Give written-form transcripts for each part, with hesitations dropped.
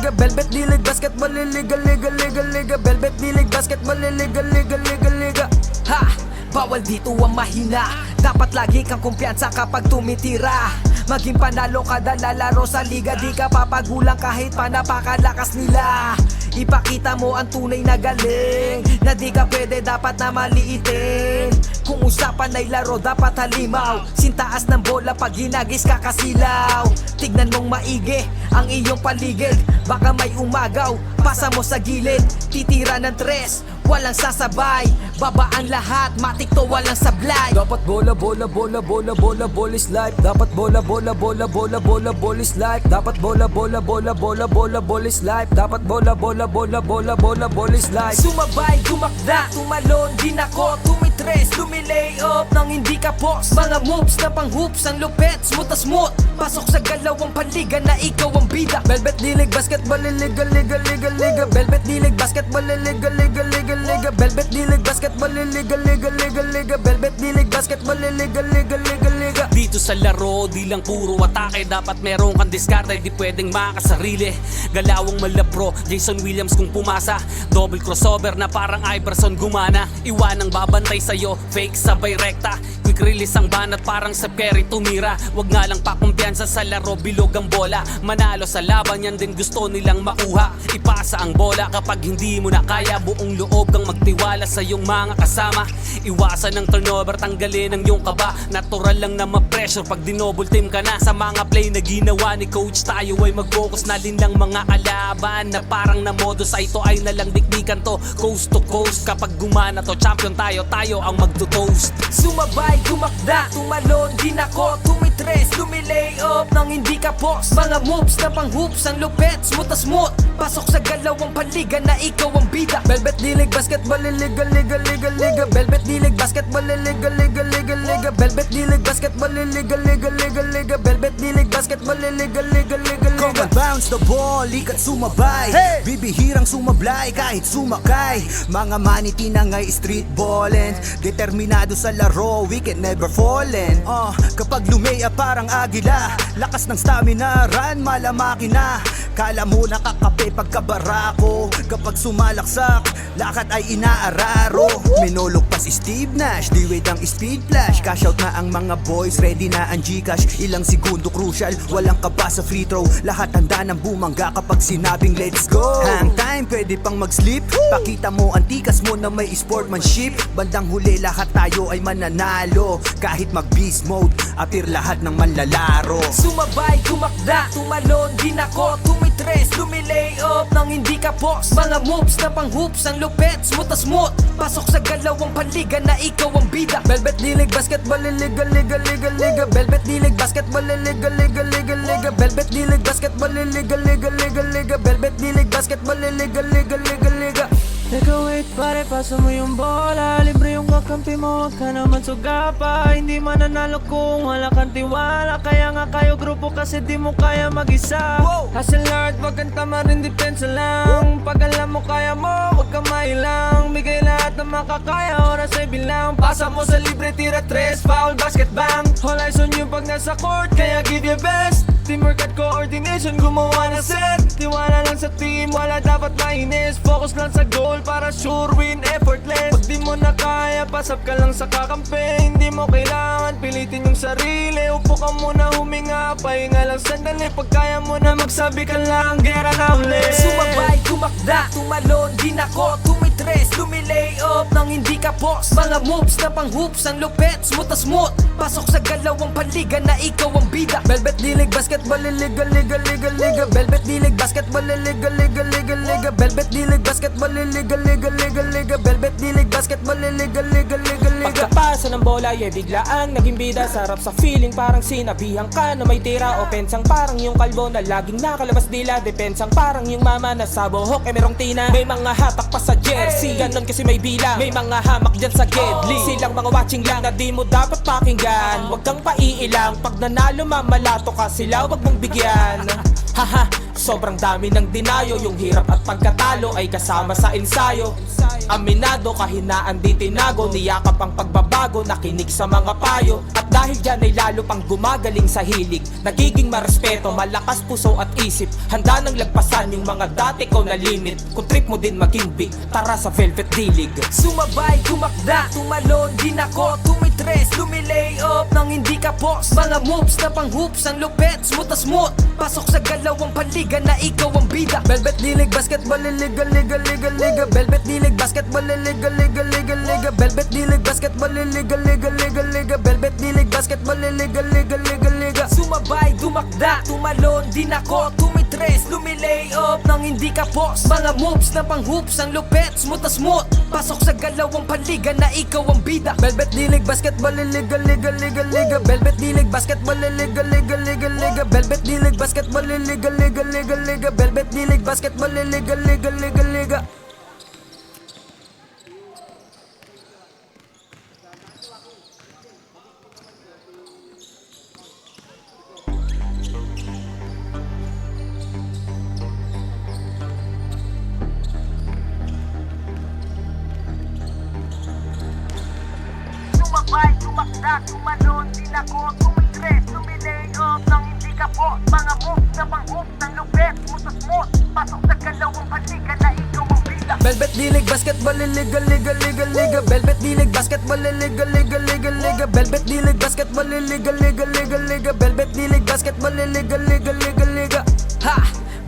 liga. Velvet D-League Basketball liga, liga, liga, liga. Velvet D-League Basketball liga, liga, liga, liga. Ha! Bawal dito ang mahina. Dapat lagi kang kumpiyansa kapag tumitira. Maging panalo kada lalaro sa liga. Di ka papagulang kahit pa napakalakas nila. Ipakita mo ang tunay na galing, na di ka pwede dapat na maliitin. Kung usapan ay laro dapat halimaw. Sintaas ng bola pag ginagis ka kasilaw. Tignan mong maigi ang iyong paligid. Baka may umagaw, pasa mo sa gilid. Titira ng tres, walang sasabay. Baba ang lahat, matik to walang sablay. Dapat bola, bola, bola, bola, bola, bola is life. Dapat bola, bola, bola, bola, bola, bola is life. Dapat bola, bola, bola, bola, bola, bola is life. Dapat bola, bola, bola, bola, bola, bola is life. Sumabay, tumakda, tumalon, din ako, tumitres, lumilay up nang hindi ka post. Mga moves na pang hoops, ang lupet, smooth na smooth. Pasok sa galawang paliga na ikaw ang bida. Velvet D-League Basketball liga, liga, liga, liga. Velvet D-League Basketball liga, liga, liga, liga. Velvet D-League Basketball liga, liga, liga, liga. Velvet D-League Basketball liga, liga, liga, liga. Dito sa laro, di lang puro atake. Dapat meron kang diskarte, di pwedeng makasarili. Galawang malabro, Jason Williams kung pumasa. Double crossover na parang Iverson gumana. Iwanang babantay sa'yo, fake sabay rekta. Quick release ang banat parang sa Perry tumira. Wag nga lang pakumpiyansa sa laro, bilog ang bola. Manalo sa laban, yan din gusto nilang makuha. Ipasa ang bola kapag hindi mo na kaya. Buong loob kang magtiwala sa iyong mga kasama. Iwasan ng turnover, tanggalin ang iyong kaba. Natural lang na ma-pressure pag dinouble team ka na. Sa mga play na ginawa ni coach, tayo ay mag-focus na din lang mga kalaban. Na parang na modus, ay ito ay nalang dikdikan to. Coast to coast, kapag gumana to, champion tayo, tayo ang magto-toast. Sumabay, tumakda, tumalon, din ako, tumitres, lumilay up nang hindi ka post. Mga moves na pang hoops, ang lupet, smooth na smooth. Pasok sa galawang paliga na ikaw ang bida. Velvet D-League Basketball liga, liga, liga, liga. Velvet D-League Basketball liga, liga, liga, liga. Velvet D-League Basketball liga, liga, liga, liga. Velvet D-League Basketball liga, liga, liga, liga. Come and bounce the ball, ikat sumabay. Bibihirang sumablay kahit sumakay. Mga maniti na ngay street ballin'. Determinado sa laro, we can never fallen. Kapag lumea parang agila, lakas ng stamina, run malamaki na. Kala mo nakakape pagkabarako. Kapag sumalaksak, lakad ay inaararo. Minulog pa si Steve Nash, di wait ang speed flash. Cash out na ang mga boys, ready na ang Gcash. Ilang segundo crucial, walang kaba sa free throw. Lahat handa ng bumangga kapag sinabing let's go. Hang time, pwede pang mag-sleep. Pakita mo ang tikas mo na may sportsmanship. Bandang huli lahat tayo ay mananalo. Kahit mag-beast mode, appear lahat ng manlalaro. Sumabay, tumakda, tumalon, din ako, tumitres, lumilay up nang hindi ka post. Mga moves na pang hoops, ang lupet, smooth na smooth. Pasok sa galawang paliga na ikaw ang bida. Velvet D-League Basketball liga, liga, liga, liga. Velvet D-League Basketball liga, liga, liga, liga. Velvet D-League Basketball liga, liga, liga, liga. Velvet D-League Basketball liga, liga, liga, liga. Teka wait pare, pasa mo yung bola. Libre yung kakampi mo, wag ka naman sugapa. Hindi mananalo kung wala kang tiwala. Kaya nga kayo grupo kasi di mo kaya mag-isa. Hustle hard, wag kang tamarin, depensa lang. Pag alam mo kaya mo, wag kang mailang. Bigay lahat ng makakaya, oras ay bilang. Pasa mo sa libre, tira tres, foul, basket bang. All eyes on you pag nasa court, kaya give your best. Teamwork at coordination, gumawa na set. Tiwala lang sa team, wala dapat mainis. Focus lang sa goal para sure win, effortless. Pag di mo na kaya, pasap ka lang sa kakampi. Hindi mo kailangan pilitin yung sarili. Upo ka muna, huminga, pahinga lang sandali. Pag kaya mo na magsabi ka lang, gera na ulit. Sumabay, tumakda, tumalon, din ako, tumitres, lumilay up nang hindi ka post. Mga moves na pang hoops, ang lupet, smooth na smooth. Pasok sa galawang paliga na ikaw ang bida. Velvet D-League Basketball liga, liga, liga, liga. Velvet D-League Basketball liga, liga, liga, liga. Velvet D-League Basketball liga, liga, liga, liga. Velvet D-League Basketball liga, liga, liga, liga. Pagkapasa ng bola, biglaan naging bida. Sarap sa feeling, parang sinabihan ka na may tira. Opensang parang yung kalbo na laging nakalabas dila. Depensang parang yung mama na sa buhok merong tina. May mga hatak pa sa jersey, ganon kasi may bilang. May mga hamak dyan sa gedli, silang mga watching lang na di mo dapat pakinggan. Huwag kang paiilang, pag nanalo mamalato ka sila, huwag mong bigyan. Haha, sobrang dami ng dinayo. Yung hirap at pagkatalo ay kasama sa ensayo. Aminado, kahinaan di tinago. Niyakap ang pagbabago, nakinig sa mga payo. At dahil dyan ay lalo pang gumagaling sa hilig. Nagiging marespeto, malakas puso at isip. Handa nang lagpasan yung mga dati ko na limit. Kung trip mo din maging big, tara sa Velvet Dilig. Sumabay, tumakda, tumalon, din ako tumitres, lumilay up nang hindi ka post. Mga moves na pang hoops, ang lupet, smooth as smooth. Pasok sa galawang paligan na ikaw ang bida. Velvet Dilig, basketball, liga, liga, liga, liga. Velvet Dilig, basketball, liga, liga, liga, liga. Velvet Dilig, basketball, liga, liga, liga, liga. Velvet Dilig, basketball, liga, liga, liga, liga. Sumabay, tumakda, tumalon, din ako tumitres, lumilay up nang hindi ka post. Mga moves na pang hoops, ang lupet, smooth as smooth. Pasok sa galawang paligan na ikaw ang bida. Velvet Dilig, basketball, liga, liga, liga, liga. Velvet Dilig, basketball, liga, liga, liga, liga. Velvet Dilig, basketball, liga, liga, liga, liga. Velvet Dilig, basketball, liga, liga, liga, liga. Sumabay, tumakda, tumalon, din ako tumitres, lumilay up nang hindi ka post. Mga moves na pang hoops, ang lupet, smooth as smooth. Pasok sa galawang paligan na ikaw ang bida. Velvet Dilig, basketball, liga, liga, liga, liga. Velvet Dilig, basketball, liga, liga, liga, liga. Velvet Dilig, basketball, liga, liga, liga, liga. Velvet Dilig, basketball, liga, liga, liga, liga. Ha!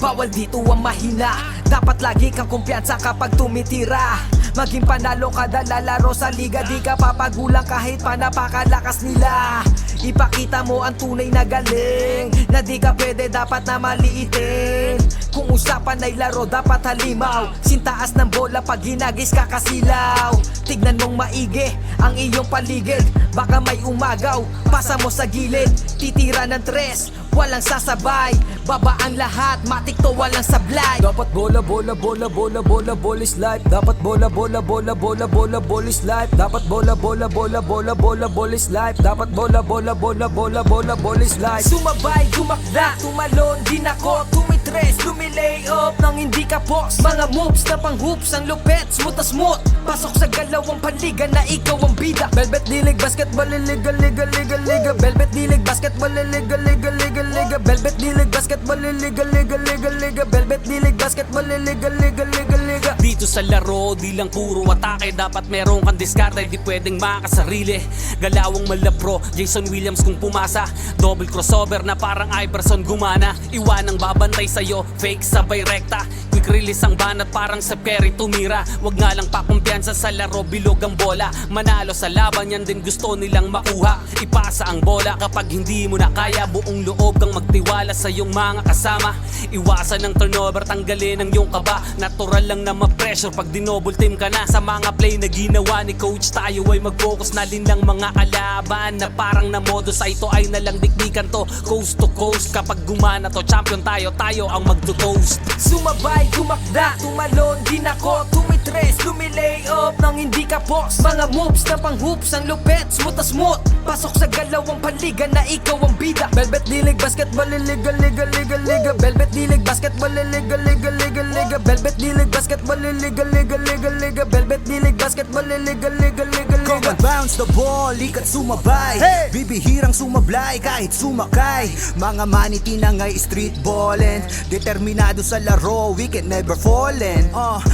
Bawal dito ang mahina. Dapat lagi kang kumpiyansa kapag tumitira. Maging panalo kada lalaro sa liga. Di ka papagulang kahit pa napakalakas nila. Ipakita mo ang tunay na galing, na di ka pwede dapat na maliitin. Kung usapan ay laro dapat halimaw. Sintaas ng bola pag hinagis kakasilaw. Tignan mong maigi ang iyong paligid. Baka may umagaw, pasa mo sa gilid. Titira ng tres, walang sasabay. Baba ang lahat, matik to walang sablay. Dapat bola, bola, bola, bola, bola, bola is life. Dapat bola, bola, bola, bola, bola, bola is life. Dapat bola, bola, bola, bola, bola, bola is life. Dapat bola, bola, bola, bola, bola, bola is life. Sumabay, tumakda, tumalon, din ako tumitres, lumilay up nang hindi ka post. Mga moves na pang hoops, ang lupet, smooth as smooth. Pasok sa galawang paligan na ikaw ang bida. Velvet Dilig, basketball, liga, liga, liga, liga. Velvet Dilig, basketball, liga, liga, liga, liga. Velvet Dilig, basketball, liga, liga, liga, liga. Velvet Dilig, basketball, liga, liga, liga, liga. Dito sa laro, di lang puro atake. Dapat meron kang diskarte, di pwedeng makasarili. Galawang malapro, Jason Williams kung pumasa. Double crossover na parang Iverson gumana. Iwanang babantay sa'yo, fake sabay rekta. Quick release ang banat parang sa Curry tumira. Wag nga lang pakumpiyansa sa laro, bilog ang bola. Manalo sa laban, yan din gusto nilang makuha. Ipasa ang bola kapag hindi mo na kaya. Buong loob kang magtiwala sa iyong mga kasama. Iwasan ng turnover, tanggalin ang iyong kaba. Natural lang na ma-pressure pag dinouble team ka na. Sa mga play na ginawa ni coach, tayo ay mag-focus na din ng mga kalaban. Na parang na modo sa ito ay nalang dikdikan to. Coast to coast, kapag gumana to, champion tayo, tayo ang magto-toast. Sumabay, tumakda, tumalon, din ako tumitres, lumilay up nang hindi ka post. Mga moves na pang hoops, ang lupet, smooth as smooth. Pasok sa galawang paligan na ikaw ang bida. Velvet Dilig, basketball, liga, liga, liga, liga. Velvet Dilig, basketball, liga, liga, liga, liga. Velvet Dilig, basketball, liga, liga, liga, liga. Velvet Dilig, basketball, liga, liga, liga, Come liga. and bounce the ball, likat sumabay. Bibihirang sumablay kahit sumakay. Mga maniti na nga'y street ballin'. Determinado sa laro, we can never fallin'.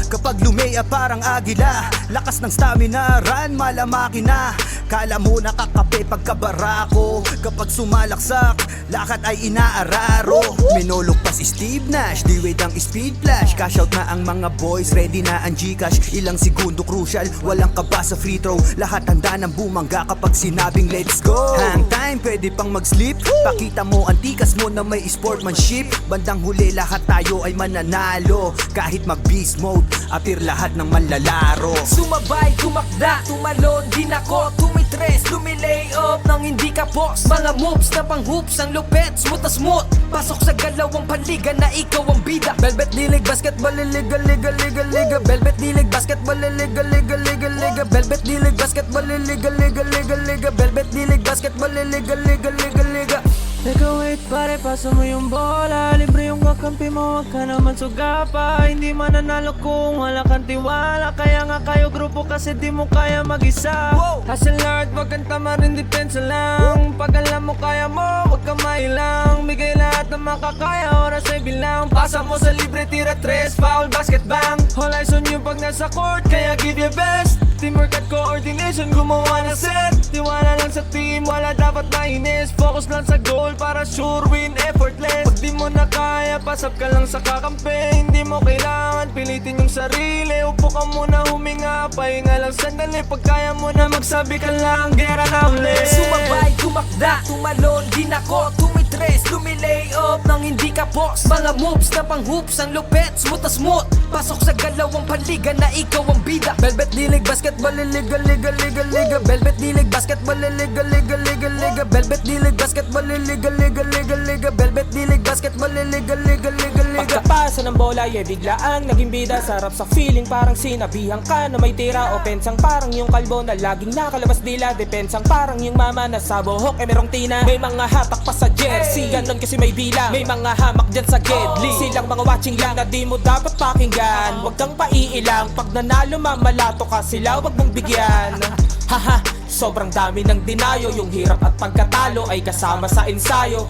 Kapag lumea parang agila, lakas ng stamina, run malamaki na. Kala mo nakakape pagkabarako. Kapag sumalaksak, lakad ay inaararo. Minulog pa si Steve Nash, di wait ang speed flash. Cash out na ang mga boys, ready na ang Gcash. Ilang segundo crucial, walang kaba sa free throw. Lahat handa ng bumangga kapag sinabing let's go. Hang time, pwede pang mag-sleep. Pakita mo ang tikas mo na may sportsmanship. Bandang huli lahat tayo ay mananalo. Kahit mag-beast mode, appear lahat ng manlalaro. Sumabay, tumakda, tumalon, din ako tumitres, lumilay up nang hindi ka post. Mga moves na pang hoops, ang lupet, smooth as smooth. Pasok sa galawang paligan na ikaw ang bida. Velvet Dilig, basketball, liga, liga, liga, liga. Velvet Dilig, basketball, liga, liga, liga, liga. Velvet Dilig, basketball, liga, liga, liga, liga. Velvet Dilig, basketball, liga, liga, liga, liga. Teka wait pare, pasa mo yung bola. Libre yung kakampi mo, wag ka naman sugapa. Hindi mananalo kung wala kang tiwala. Kaya nga kayo grupo kasi di mo kaya mag-isa. Hustle hard, wag kang tama rin, depensa lang. Pag alam mo kaya mo, wag kang mailang. Bigay lahat ng makakaya, oras ay bilang. Pasa mo sa libre, tira tres, foul, basket bang. All eyes on you pag nasa court, kaya give your best. Teamwork at coordination, gumawa na set. Tiwala lang sa team, wala dapat mainis. Focus lang sa goal para sure win, effortless. Pag di mo na kaya, pasap ka lang sa kakampi. Hindi mo kailangan pilitin yung sarili. Upo ka muna, huminga, pahinga lang sandali. Pag kaya mo na magsabi ka lang, gera na ulit. Sumabay, tumakda, tumalon, di nako, tumitres, lumilay up nang hindi ka box. Mga moves na pang hoops, ang lupet, smooth na smooth. Pasok sa galawang panliga na ikaw ang bida. Velvet dilig, basketball, liga, liga, liga, liga. Velvet dilig, basketball, liga, liga, liga, liga. Velvet dilig, basketball, liga, liga, liga, liga. Velvet dilig, basketball, liga, liga, liga, liga. Pagkapasa ng bola, biglaang naging bida. Sarap sa feeling, parang sinabihan ka na may tira. Opensang parang yung kalbo na laging nakalabas dila. Depensang parang yung mama na sa buhok merong tina. May mga hatak pa sa jersey, ganon kasi may bilang. May mga hamak dyan sa gedli, silang mga watching lang na di mo dapat pakinggan. Huwag kang paiilang, pag nanalo mamalato ka sila, wag mong bigyan. Haha, sobrang dami ng dinayo. Yung hirap at pagkatalo ay kasama sa ensayo.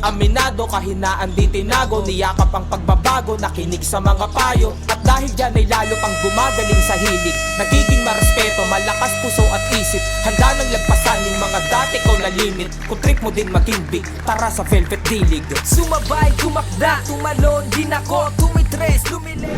Aminado, kahinaan di tinago. Niyakap ang pagbabago, nakinig sa mga payo. At dahil dyan ay lalo pang gumagaling sa hilig. Nagiging marespeto, malakas puso at isip. Handa nang lagpasan yung mga dati ko na limit. Kung trip mo din maging big, tara sa Velvet Dilig. Sumabay, tumakda, tumalon, di nako, tumitres, lumilay.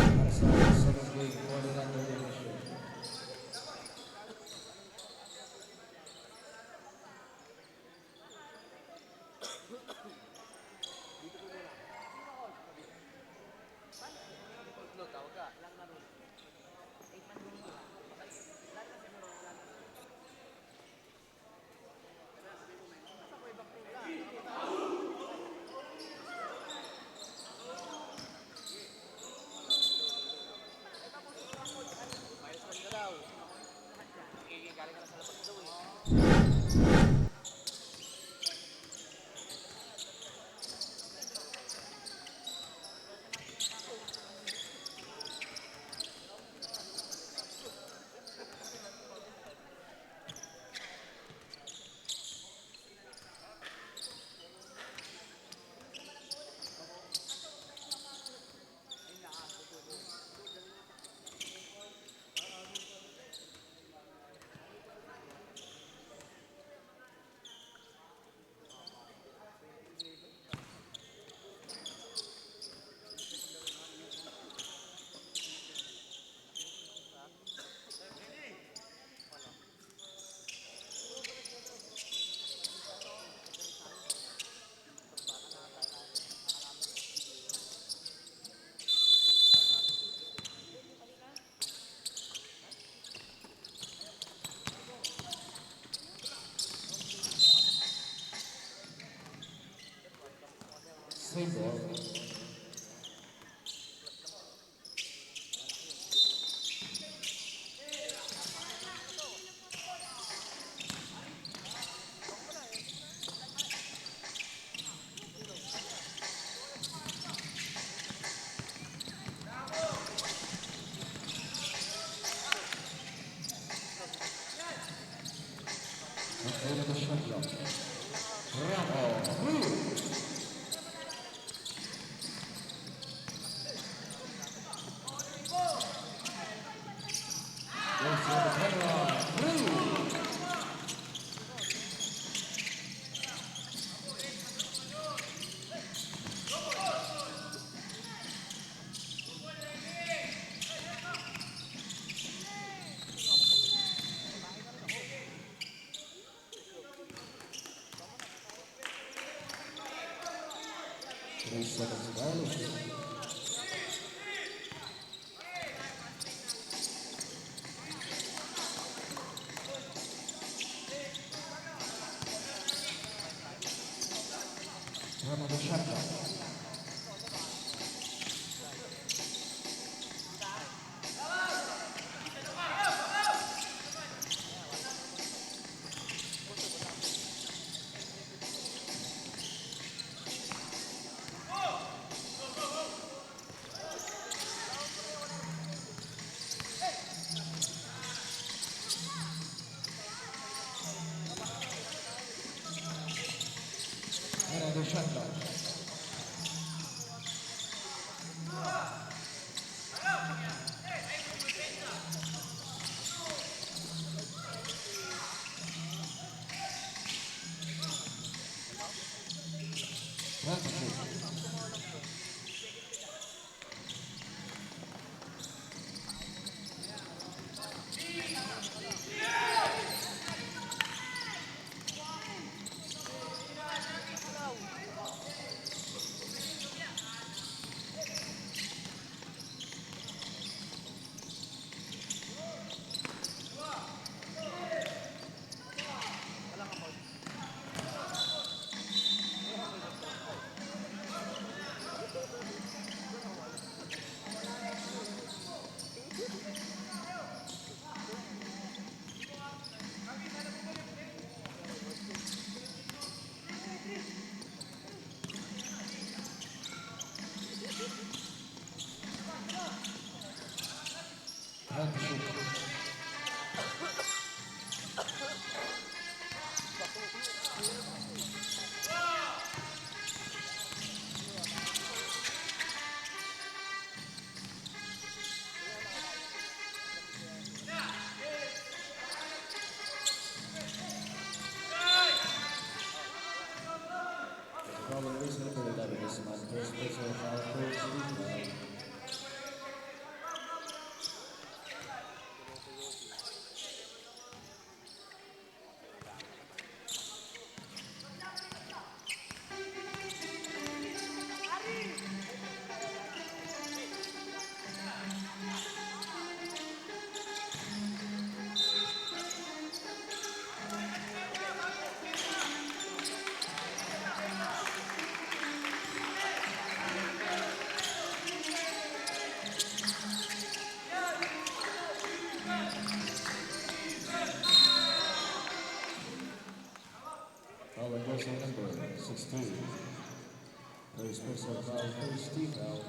First personal foul, first team foul.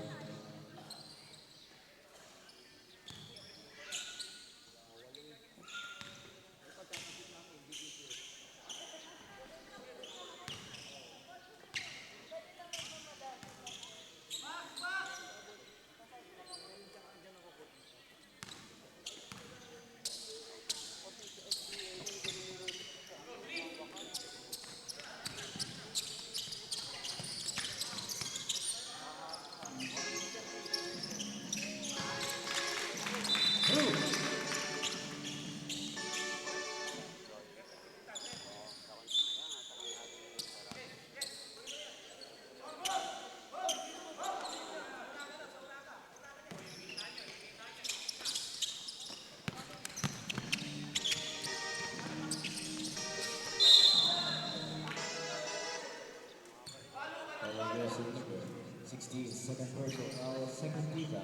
Foul aggressive number 16, second personal foul, second team foul.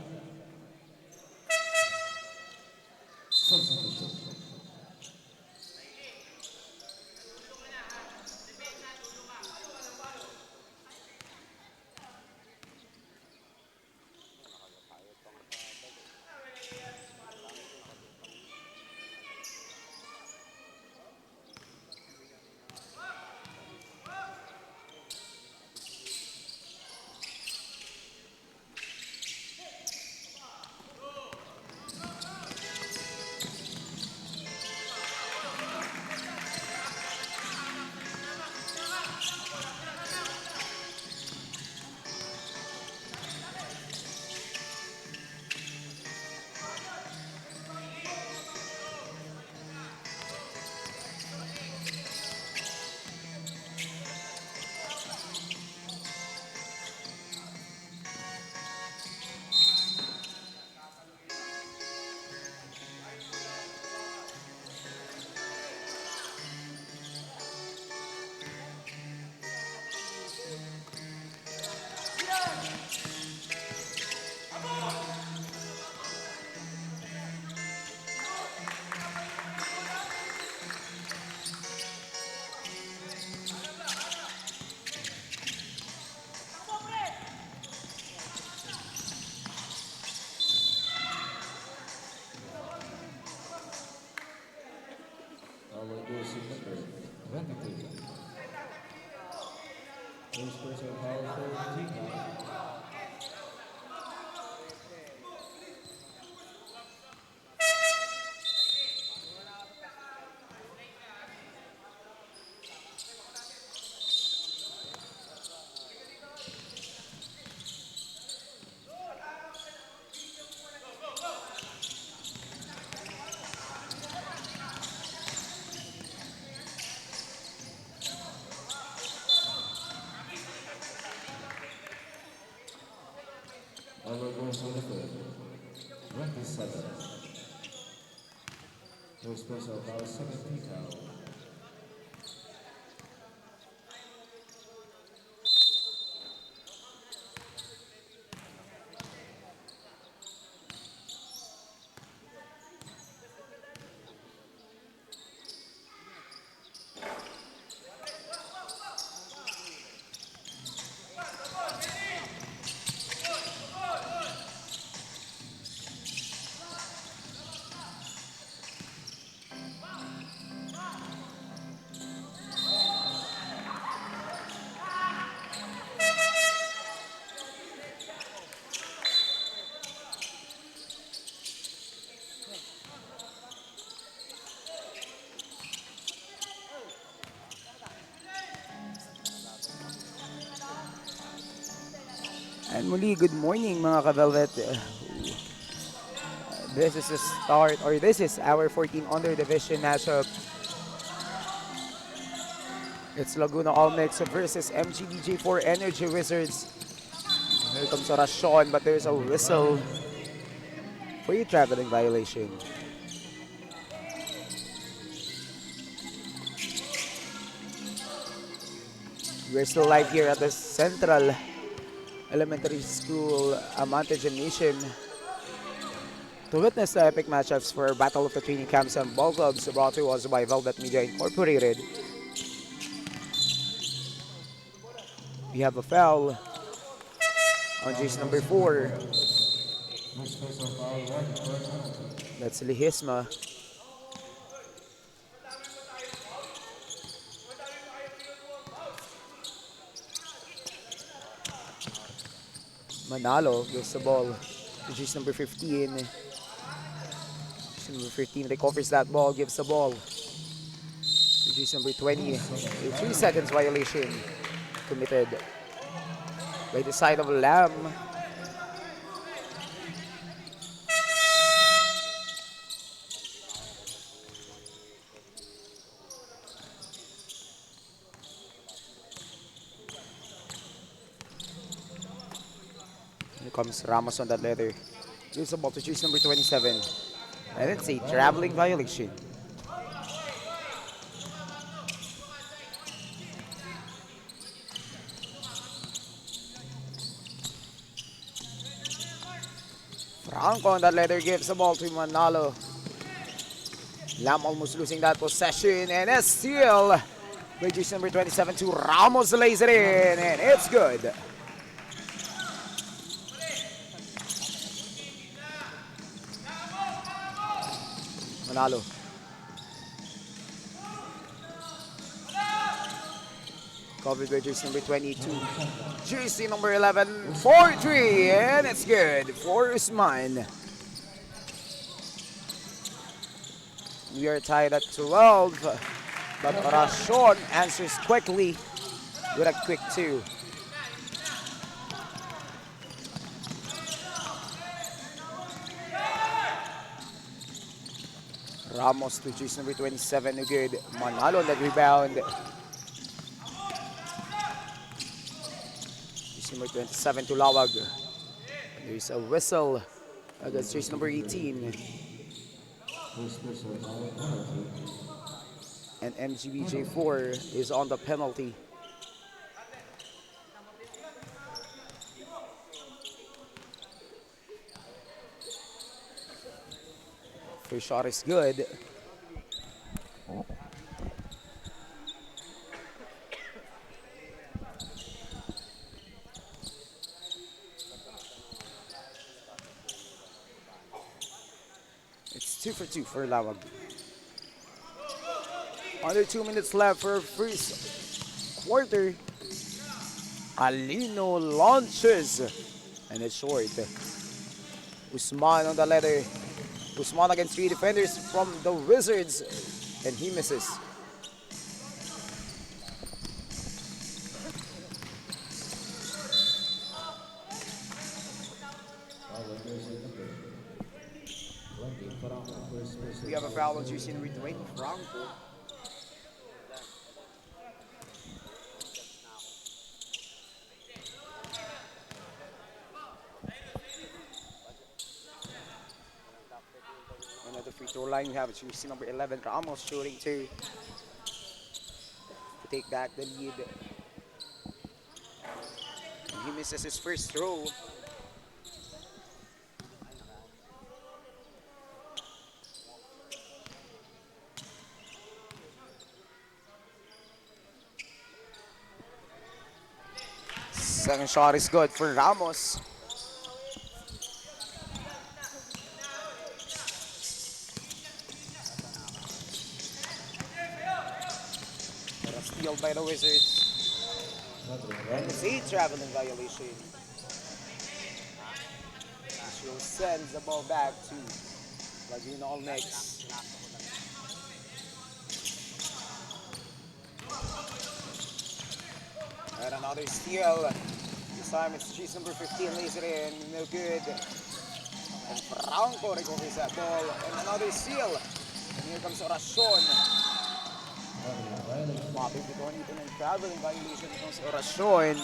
Substitution. Foul aggressive number 23. First personal foul, third team foul. Foul aggressive number 27. First personal foul, second team foul. And muli, good morning mga ka-Velvet. This is the start, or this is our 14 under division matchup. It's Laguna All Mix versus MGBJ4 Energy Wizards. Here comes Rashawn, but there's a whistle for a traveling violation. We're still live here at the Central Elementary School, Amante Gymnasium, to witness the epic matchups for Battle of the Training Camps and Ball Clubs, brought to us by Velvet Media Incorporated. We have a foul on jersey number 4. Next personal foul, red, for a penalty. That's Lihisma. Manalo gives the ball to jersey number 15. Jersey number 15 recovers that ball, gives the ball to jersey number 20. A 3 seconds violation committed by the side of Lam. Here comes Ramos on that letter. Gives the ball to choose number 27. And it's a traveling violation. Franco on that letter gives the ball to Manalo. Lam almost losing that possession, and a steal by jersey number 27 to Ramos, lays it in, and it's good. Manalo. Covered by jersey number 22. Jersey number 11, 4-3, and it's good for Usman. We are tied at 12, but Rashon answers quickly with a quick 2. Ramos to jersey number 27, no good. Manalo on that rebound. Jersey number 27 to Lawag. There's a whistle against jersey number 18. Next personal foul, penalty. And MGBJ4 is on the penalty. First shot is good. It's 2 for 2 for Lawag. Under 2 minutes left for first quarter. Alino launches, and it's short. Usman on the letter. Usman against 3 defenders from the Wizards, and he misses. We have a foul on jersey number 20, Franco. Another free throw line, we have jersey number 11, Ramos shooting 2 to take back the lead. And he misses his first throw. Second shot is good for Ramos. But a steal by the Wizards. And it's a traveling violation. She'll send the ball back to Laguna Olmex. And another steal. This time it's jersey number 15, lays it in, no good. And Franco recovers that ball, and another steal. And here comes Orasyon. Mapipituan dito ng traveling violation itong si Orasyon.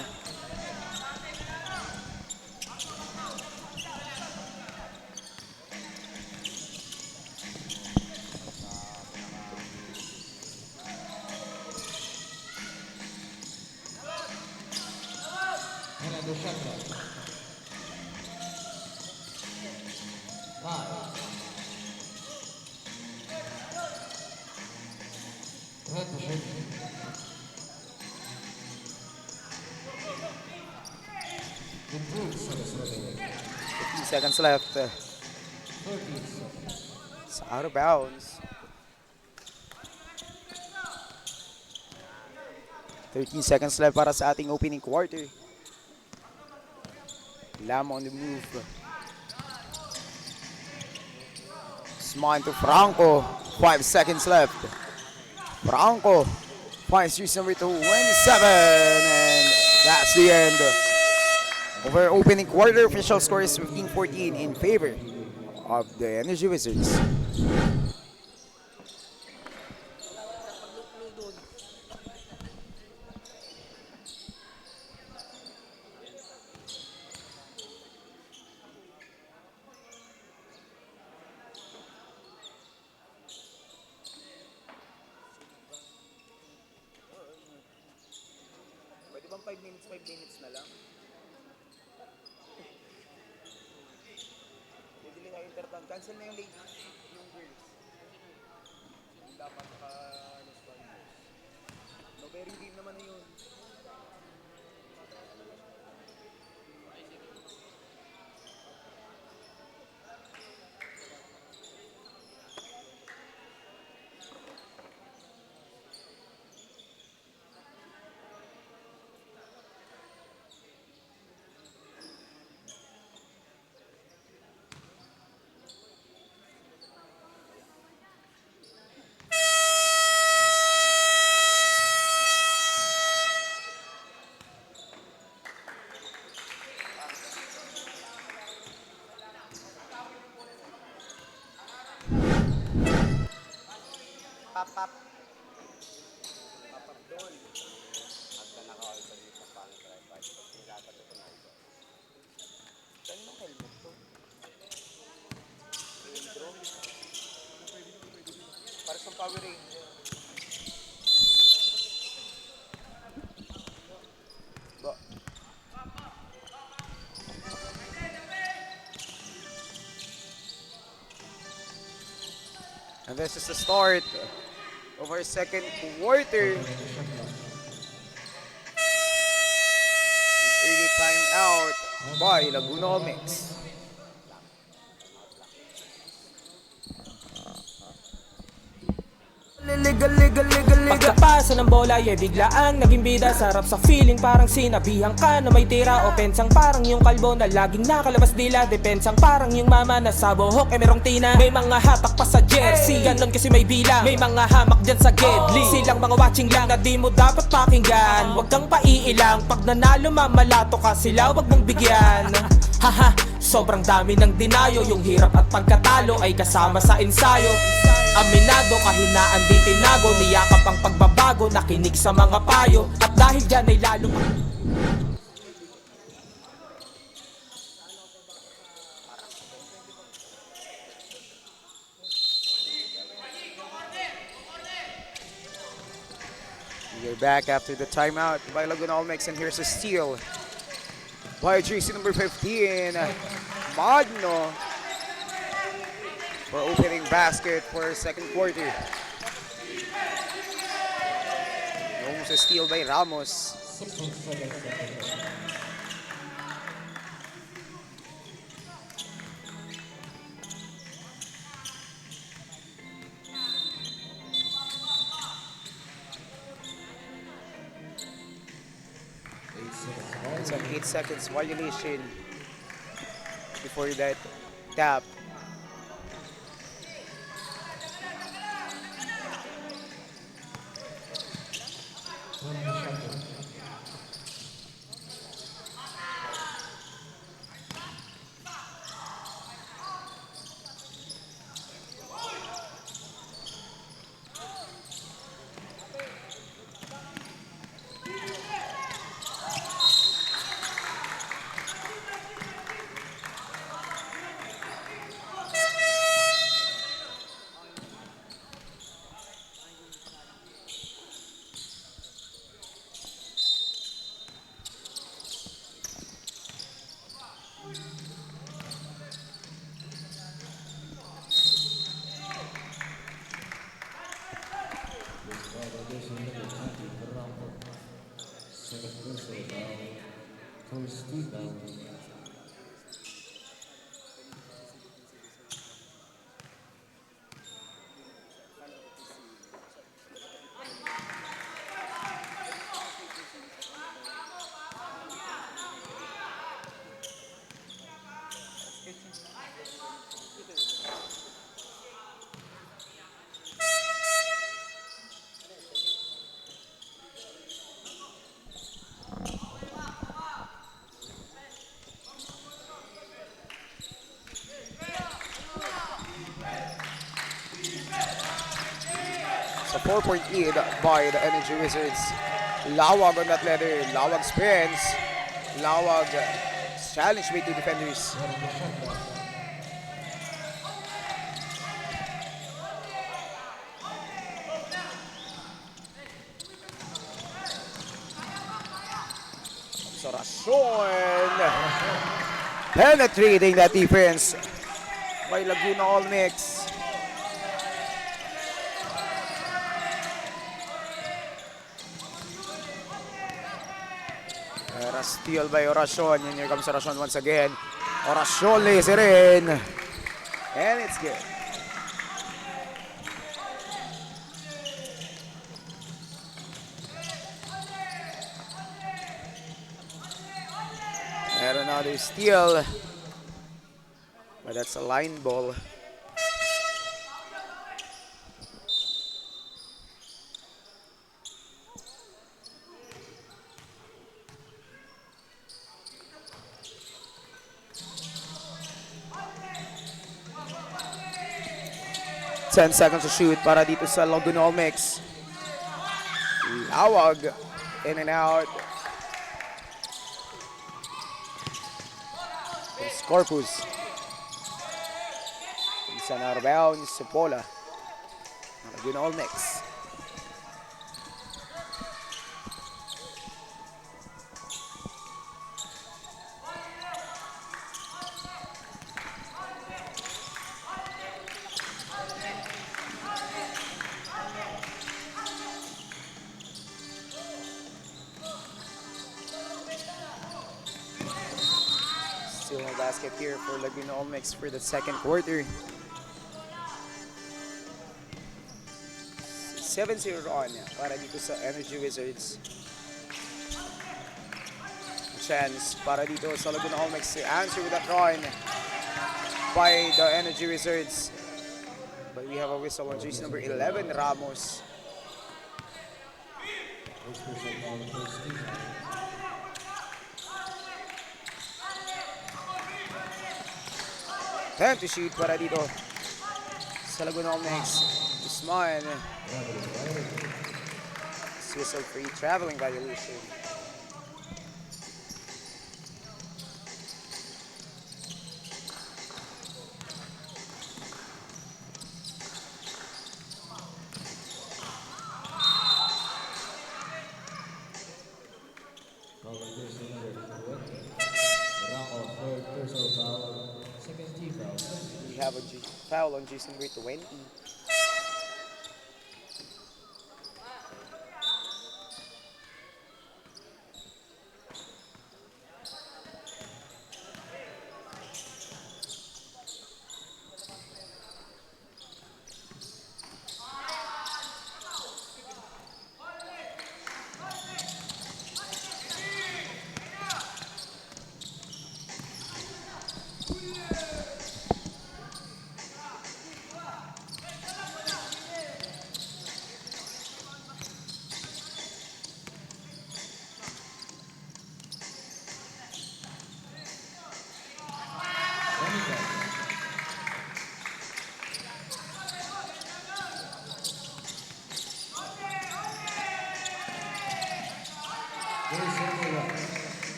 Fernando Chakra. 5. Red position. The Brutes seconds left. It's out of bounds. 13 seconds left para sa ating opening quarter. Lam on the move. Sman to Franco. 5 seconds left. Franco finds use number 27. And that's the end of our opening quarter. Official score is 15-14 in favor of the Energy Wizards. Pwede bang 5 minutes na lang? Pwede lang yung intercom. Cancel na yung ladies, yung girls. Yung dapat sponsors. No, very game naman na yun. Pap. Papap doon. At nakakawal pa dito pang tripod. Nilapat ito na ito. Saan yung helmet to? Para sa Power Ranger. Ba? And this is the start of our second quarter. Early time out by Laguna Omex. Pagkapasa ng bola, biglaang naging bida. Sarap sa feeling, parang sinabihan ka na may tira. Opensang parang yung kalbo na laging nakalabas dila. Depensang parang yung mama na sa buhok merong tina. May mga hatak pa sa jersey, ganon kasi may bilang. May mga hamak dyan sa gedli, silang mga watching lang na di mo dapat pakinggan. Huwag kang paiilang, pag nanalo mamalato ka sila, wag mong bigyan. Haha, sobrang dami ng dinayo. Yung hirap at pagkatalo ay kasama sa ensayo. Aminado, kahinaan di tinago. Niyakap ang pagbabago, nakinig sa mga payo. At dahil dyan ay lalo We're back after the timeout by Laguna Olmex, and here's a steal by jersey number 15, Magno, for opening basket for second quarter. Almost a steal by Ramos. 6 seconds. 8 seconds violation before that tap. It's a 4-point lead by the Energy Wizards. Lawag on that letter. Lawag spins. Lawag challenge by two defenders. Sorasyon penetrating that defense by Laguna All Mix. Steal by Oracion. And here comes Oracion once again. Oracion lays it in. And it's good. And another steal. But that's a line ball. Ten seconds to shoot para dito sa Laguna All Mix. Lawag. In and out. It's Corpus. Isa na rebound sa Pola. Laguna All Mix. Still no basket here for Laguna All Mix for the second quarter. 7-0 on para dito sa Energy Wizards. Chance para dito sa Laguna All Mix to answer with that run by the Energy Wizards. But we have a whistle on jersey number 11, Ramos. Time to shoot para dito sa Laguna All Mix. Usman. Whistle free traveling violation. We have a foul on jersey number 20.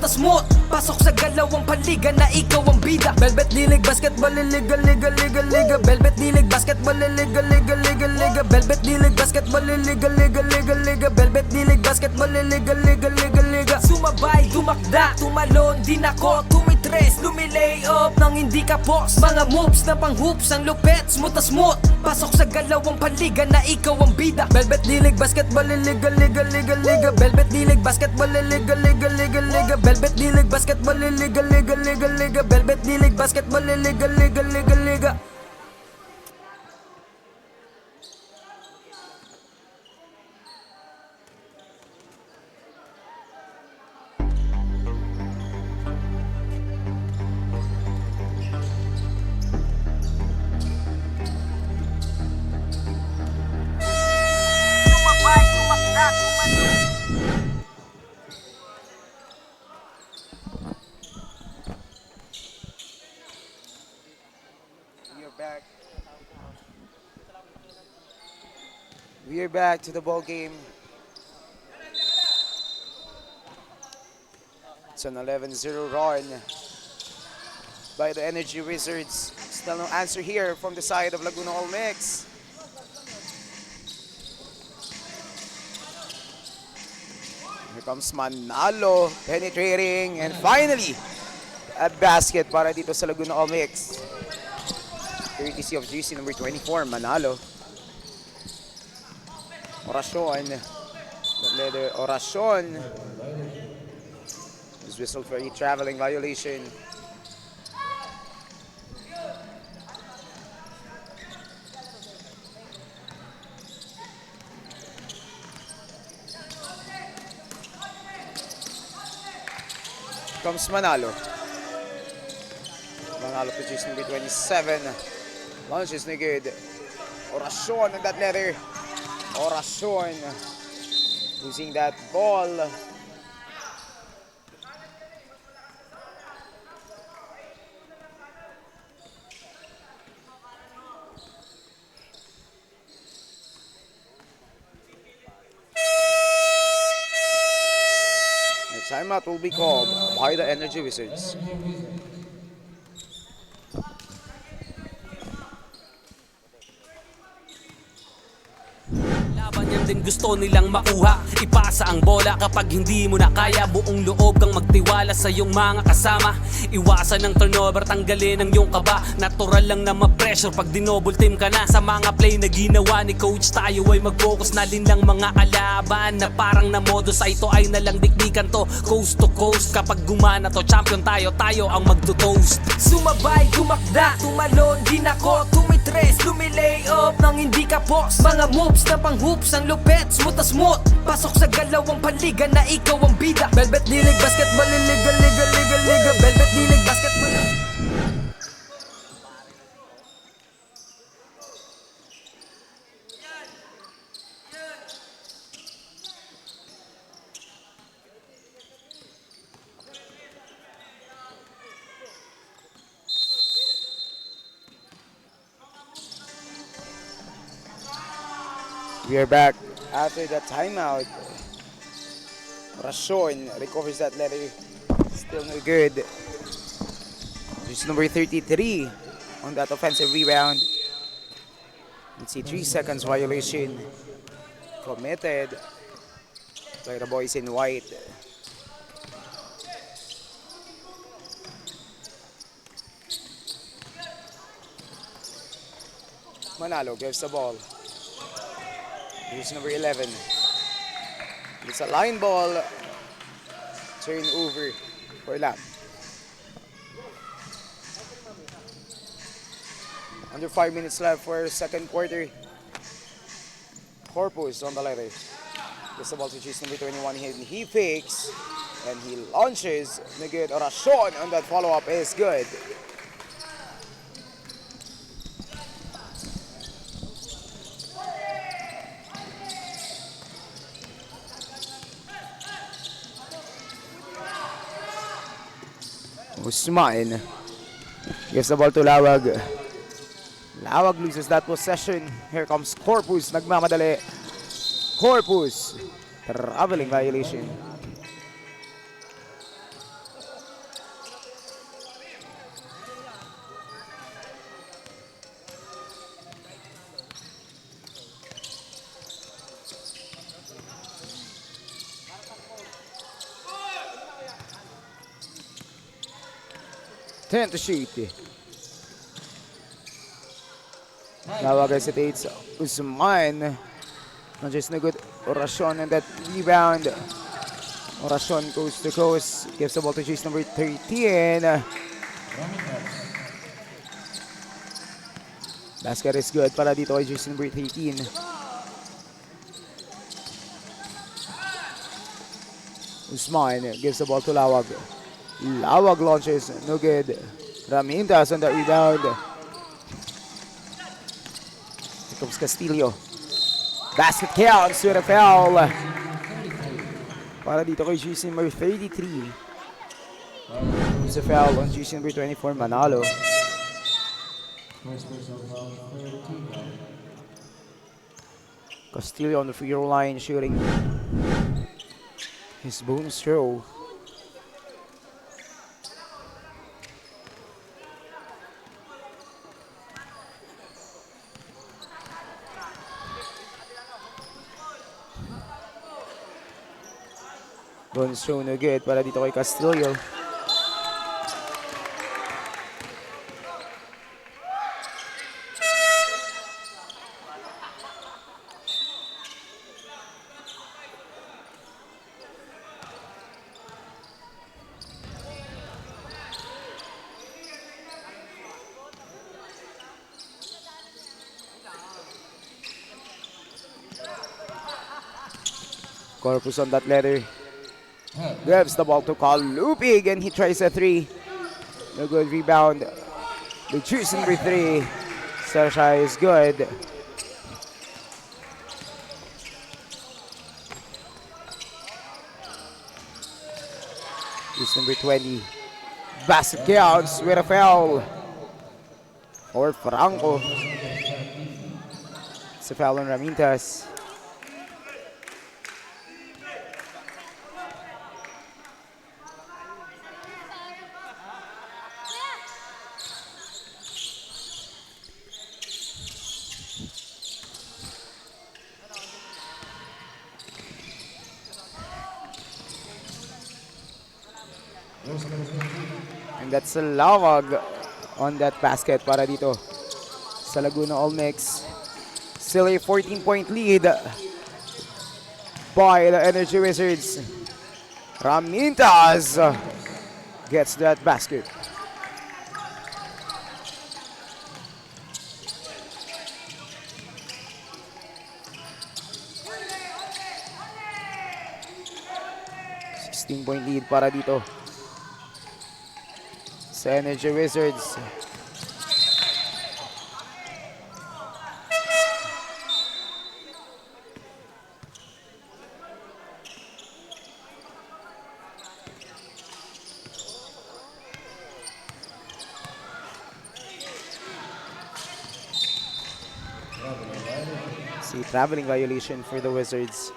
Smooth, pasok sa galawang paliga na ikaw ang bida. Velvet Dilig Basketball Liga Liga Liga Liga. Velvet Dilig Basketball Liga Liga Liga Liga. Velvet Dilig Basketball Liga Liga Liga Liga. Velvet Dilig Basketball Liga Liga Liga Liga. Sumabay, tumakda, tumalon din ako. Tumitres, lumilay up nang hindi ka post. Mga moves na pang hoops, ang lupet, smooth na smooth. Pasok sa galawang paliga na ikaw ang bida. Velvet Dilig Basketball Liga Liga Liga Liga. Velvet Dilig Basketball Liga Liga Liga Liga. Velvet Dilig Basketball Liga Liga Liga Liga. Velvet Dilig Basketball Liga Liga Liga Liga. we're back to the ball game. It's an 11-0 run by the Energy Wizards. Still no answer here from the side of Laguna All Mix. Here comes Manalo, penetrating, and finally, a basket para dito sa Laguna All Mix. Courtesy of GC number 24, Manalo. Oracion. Leather Oracion. Is whistled for a traveling violation. Comes Manalo. Manalo to GC number 27. Launches na good. Oracion on that leather. Oracion losing that ball. The timeout will be called by the Energy Wizards. Laban yan din gusto nilang makuha. Ipasa ang bola kapag hindi mo na kaya. Buong loob kang magtiwala sa iyong mga kasama. Iwasan ng turnover, tanggalin ang iyong kaba. Natural lang na ma-pressure pag dinouble team ka na. Sa mga play na ginawa ni coach, tayo ay mag-focus na din lang mga kalaban. Na parang na modo sa ito ay nalang dikdikan to. Coast to coast, kapag gumana to, champion tayo, tayo ang magto-toast. Sumabay, tumakda, tumalon, din ako, tumitres, lumilay up nang hindi ka boss. Mga moves na pang hoops, ang lupet, smooth na smooth. Pasok sa galawang paliga na ikaw ang bida. Velvet dilig, basketball, liga, liga, liga, liga. Velvet dilig, basketball. We are back after the timeout. Oracion recovers that leather. Still no good. Just number 33 on that offensive rebound. Let's see, 3 seconds violation committed by the boys in white. Manalo gives the ball. Here's number 11. It's a line ball. Turn over for lap. Under 5 minutes left for second quarter. Corpus on the letter. Gets the ball to choose number 21. He fakes and he launches. The good Oracion on that follow-up is good. Usman gives the ball to Lawag. Lawag loses that possession. Here comes Corpus. Nagmamadali. Corpus. Traveling violation. To shoot. Lawag hesitates. Usman. Not just no good. Oracion and that rebound. Oracion goes to coast. Gives the ball to chase number 13. Basket is good para dito kay chase number 13. Usman gives the ball to Lawag. Lawag launches, no good. Ramintas on the rebound. Here comes Castillo. Basket counts with a foul. Para dito kay GC number 33. It's a foul on GC number 24, Manalo. First personal foul for the team. Castillo on the free throw line shooting his bonus throw. Bonus throw no good para dito kay Castillo. Corpus on that letter. Gives the ball to Kalupig and he tries a three. No good rebound. The choose number three. Sershai is good. Choose number 20. Basket counts with a foul. For Franco. It's a foul on Ramintas. And that's a Lawag on that basket para dito sa Laguna All Mix. Still a 14-point lead by the Energy Wizards. Ramintas gets that basket. Point lead para dito sa Energy Wizards. See, traveling violation for the Wizards.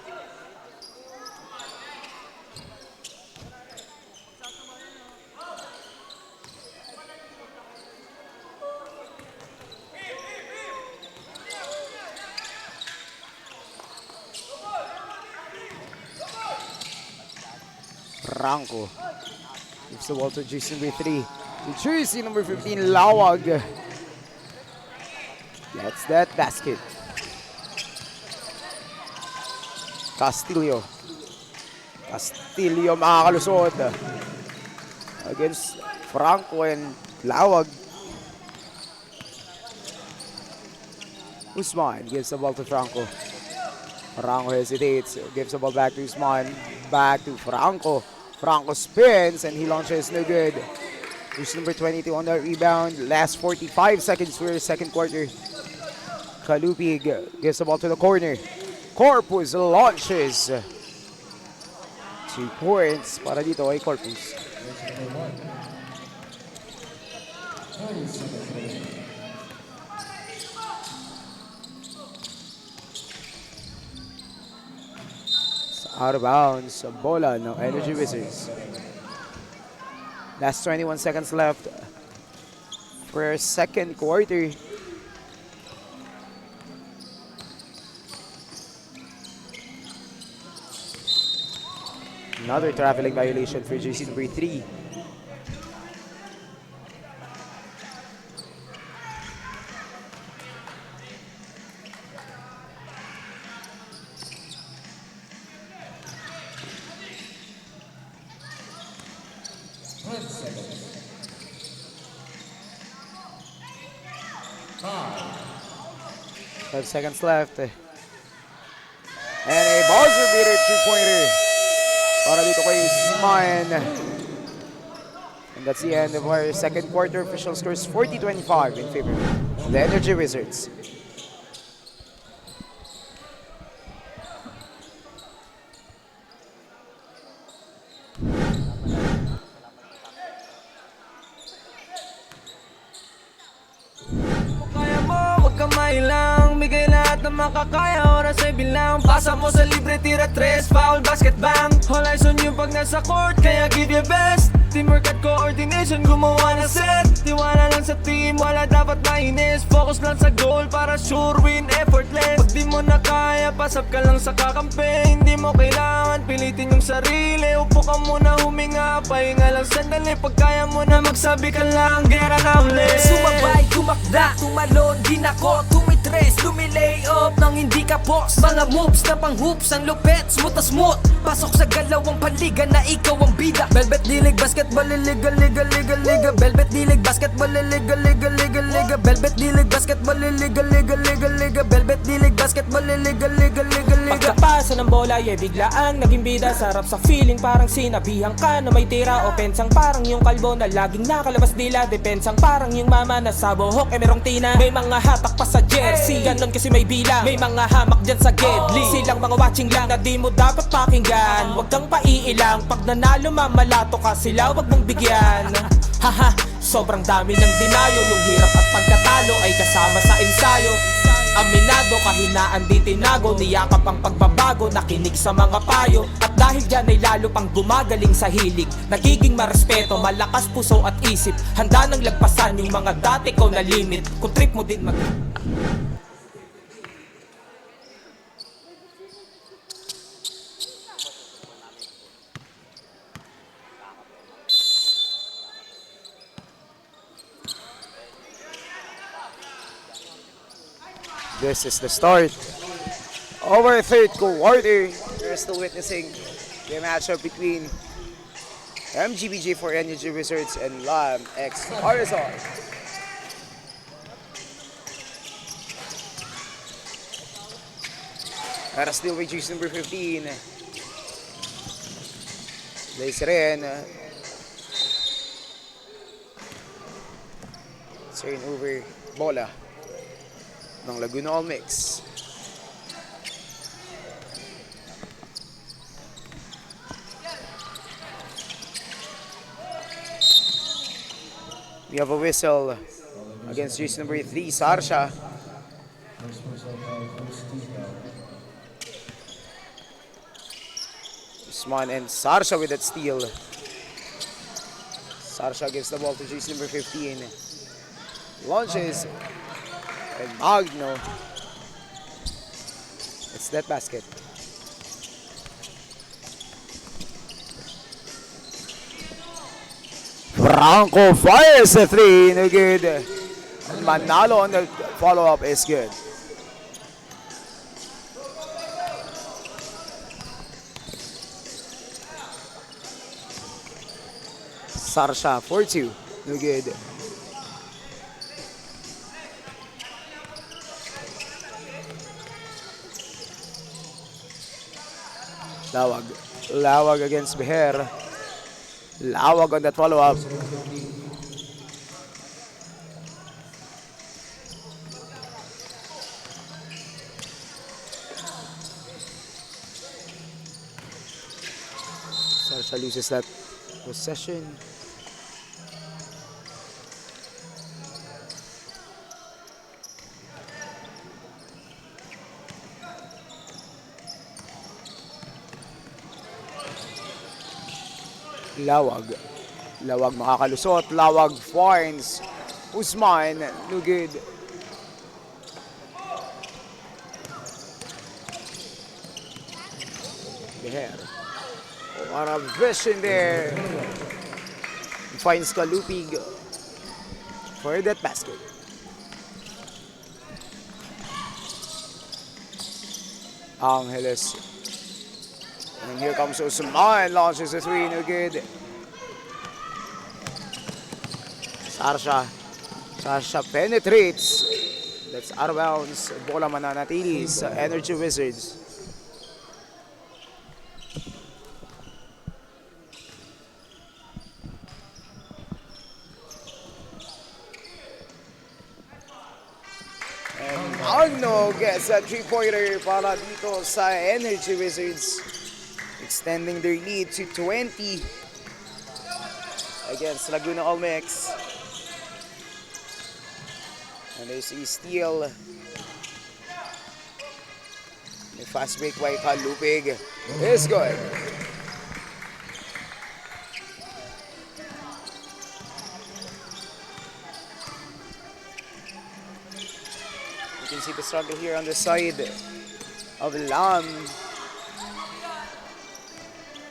Franco gives the ball to jersey number 3. To jersey number 15, Lawag gets that basket. Castillo makakalusot against Franco and Lawag. Usman gives the ball to Franco. Franco hesitates, gives the ball back to Usman, back to Franco. Franco spins and he launches no good. Who's number 22 on the rebound. Last 45 seconds for the second quarter. Kalupig gives the ball to the corner. Corpus launches. 2 points para dito kay Corpus. Out of bounds, bola ng Energy Wizards. Last 21 seconds left for our second quarter. Another traveling violation for jersey number 3. Five seconds left. And a buzzer beater 2-pointer para dito kay Usman. And that's the end of our second quarter. Official scores 40-25 in favor of the Energy Wizards. Kaya mo, wag kang mailang, bigay lahat ng makakaya, oras ay bilang. Pasa mo sa libre, tira 3, foul, basket, bang. All eyes on you pag nasa court, kaya give your best. Teamwork at coordination, gumawa ng set. Tiwala lang sa team, wala dapat mainis. Focus lang sa goal para sure win, effortless. Pag di mo na kaya, pasap ka lang sa kakampi. Hindi mo kailangan pilitin yung sarili. Upo ka muna, huminga, pahinga lang sandali. Pag kaya mo na magsabi ka lang, gera na ulit. Sumabay, tumakda, tumalon, di nako, tumitres, tumilay up nang hindi ka post. Mga moves na pang hoops, ang lupet, smooth na smooth. Pasok sa galawang paliga na ikaw ang bida. Velvet dilig, basketball, liga, liga, liga, liga. Velvet dilig, basketball, liga, liga, liga, liga. Velvet dilig, basketball, liga, liga, liga, liga. Velvet dilig, basketball, liga, liga, liga, liga. Pagkapasa ng bola, biglaang naging bida. Sarap sa feeling, parang sinabihan ka na may tira. Opensang parang yung kalbo na laging nakalabas dila. Depensang parang yung mama na sa buhok merong tina. May mga hatak pa sa jersey, ganon kasi may bilang. May mga hamak dyan sa gedli, silang mga watching lang na di mo dapat pakinggan. Huwag kang paiilang, pag nanalo mamalato ka sila, wag mong bigyan. Haha, sobrang dami ng dinayo. Yung hirap at pagkatalo ay kasama sa ensayo. Aminado, kahinaan di tinago. Niyakap ang pagbabago, nakinig sa mga payo. At dahil dyan ay lalo pang gumagaling sa hilig. Nagiging marespeto, malakas puso at isip. Handa nang lagpasan yung mga dati ko na limit. Kung trip mo din mag... This is the start of our third quarter. We're still witnessing the matchup between MGBJ for Energy Wizards and Lam X Horizon. Para still with choose number 15. Lays rin. Turn over bola ng Laguna All Mix. We have a whistle against jersey number 3, Sarsha. First personal foul, first team foul. Usman and Sarsha with that steal. Sarsha gives the ball to jersey number 15. Launches. And Magno. It's that basket. Franco fires the three. No good. And Manalo on the follow-up is good. Sarsha 4-2. No good. Lawag. Lawag against Beher. Lawag on that follow-up. Sarsha loses that possession. Lawag. Lawag makakalusot. Lawag finds Usman. No good. Beher. What a vision there. Finds Kalupig for that basket. Angeles. And here comes Usman, launches a three, no good. Sarsha. Sarsha penetrates. That's out of bounds. Bola mananatili sa Energy Wizards. And Magno gets a three-pointer para dito sa Energy Wizards, extending their lead to 20 against Laguna All Mix. And there's a steal The fast break by Kalupig is good. You can see the struggle here on the side of Lam.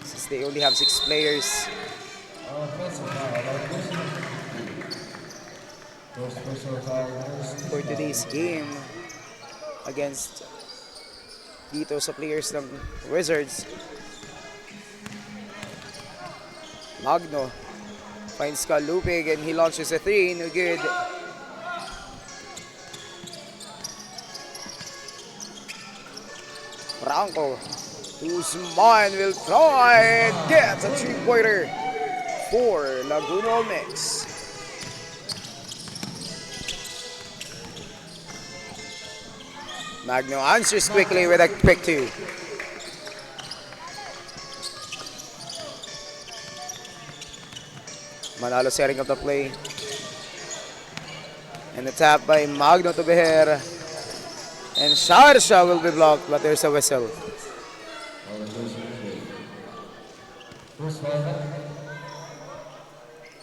Since they only have 6 players. Offensive foul. First personal foul. For today's game against dito sa players ng Wizards. Magno finds Kalupig and he launches a 3, no good. Franco, Guzman will try and get a 3-pointer for Laguna Mix. Magno answers quickly with a quick 2. Manalo setting up the play. And the tap by Magno to Beher. And Sharsha will be blocked, but there's a whistle. First foul.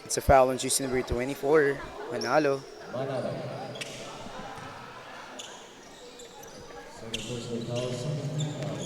It's a foul on jersey number 24, Manalo. Manalo. Second personal foul. Second foul.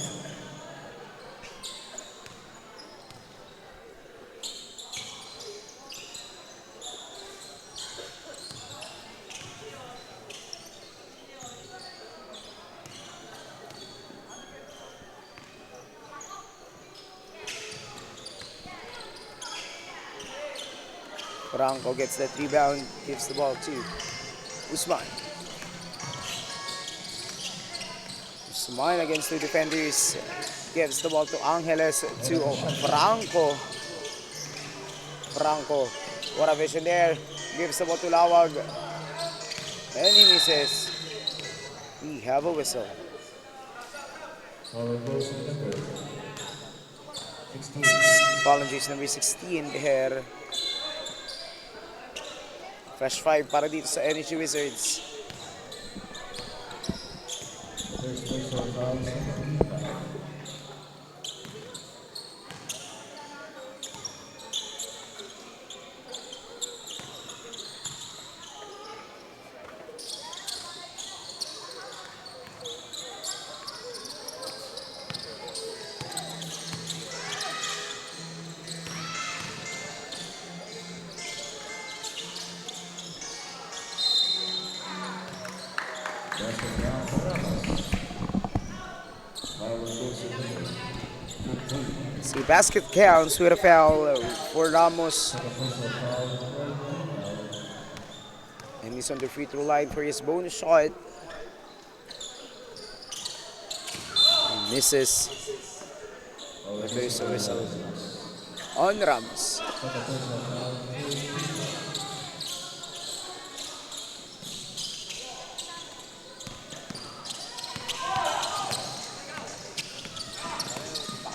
Franco gets that rebound, gives the ball to Usman. Usman against 2 defenders, gives the ball to Angeles, to Franco. Franco, what a vision there, gives the ball to Lawag. And he misses. We have a whistle. Foul goes to number 16. Foul on jersey number 16 here. Fresh 5 para dito sa Energy Wizards. First personal foul. Second foul. See, basket counts with a foul for Ramos. And he's on the free throw line for his bonus shot. And misses. But there's a whistle on Ramos.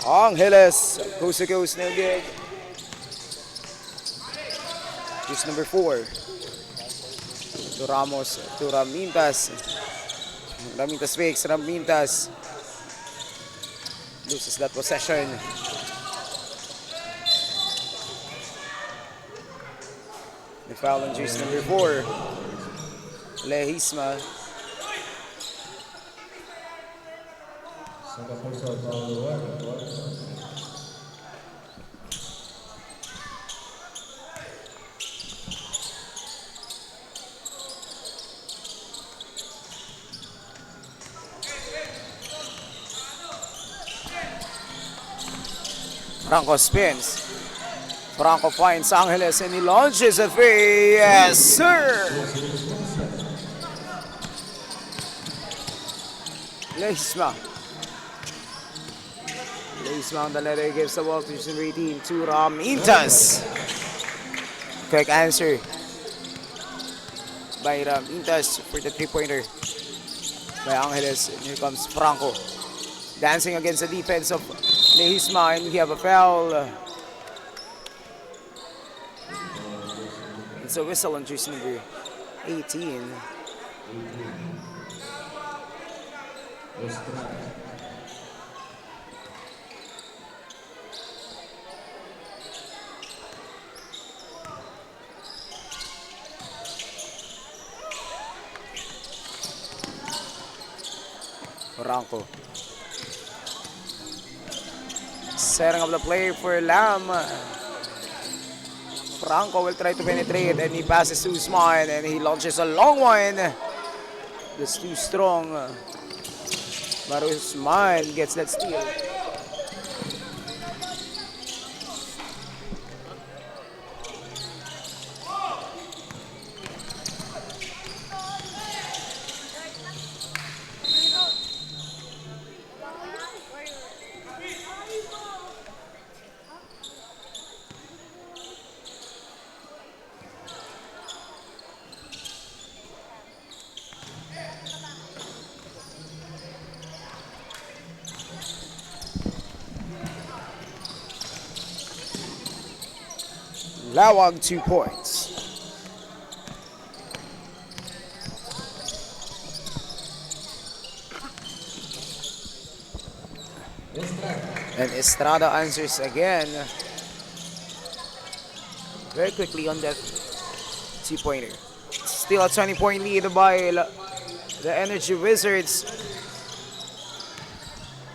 Angeles, coast to coast, no good. Just number 4. To Ramos, to Ramintas. Ramintas fakes, Ramintas loses that possession. The foul on jersey number 4. Lehisma. Second personal foul. Franco spins. Franco finds Angeles and he launches a 3. Yes, sir! Lehisma. Lehisma on the letter gives the ball to number 18 to Ramintas. Quick answer by Ramintas for the 3-pointer by Angeles. And here comes Franco. Dancing against the defense of Lehisma, and we have a foul. It's a whistle on jersey number 18. Franco. Setting up the play for Lam. Franco will try to penetrate and he passes to Usman and he launches a long one. That's too strong. But Usman gets that steal. Lawag 2 points. And Estrada answers again. Very quickly on that 2-pointer. Still a 20-point lead by the Energy Wizards.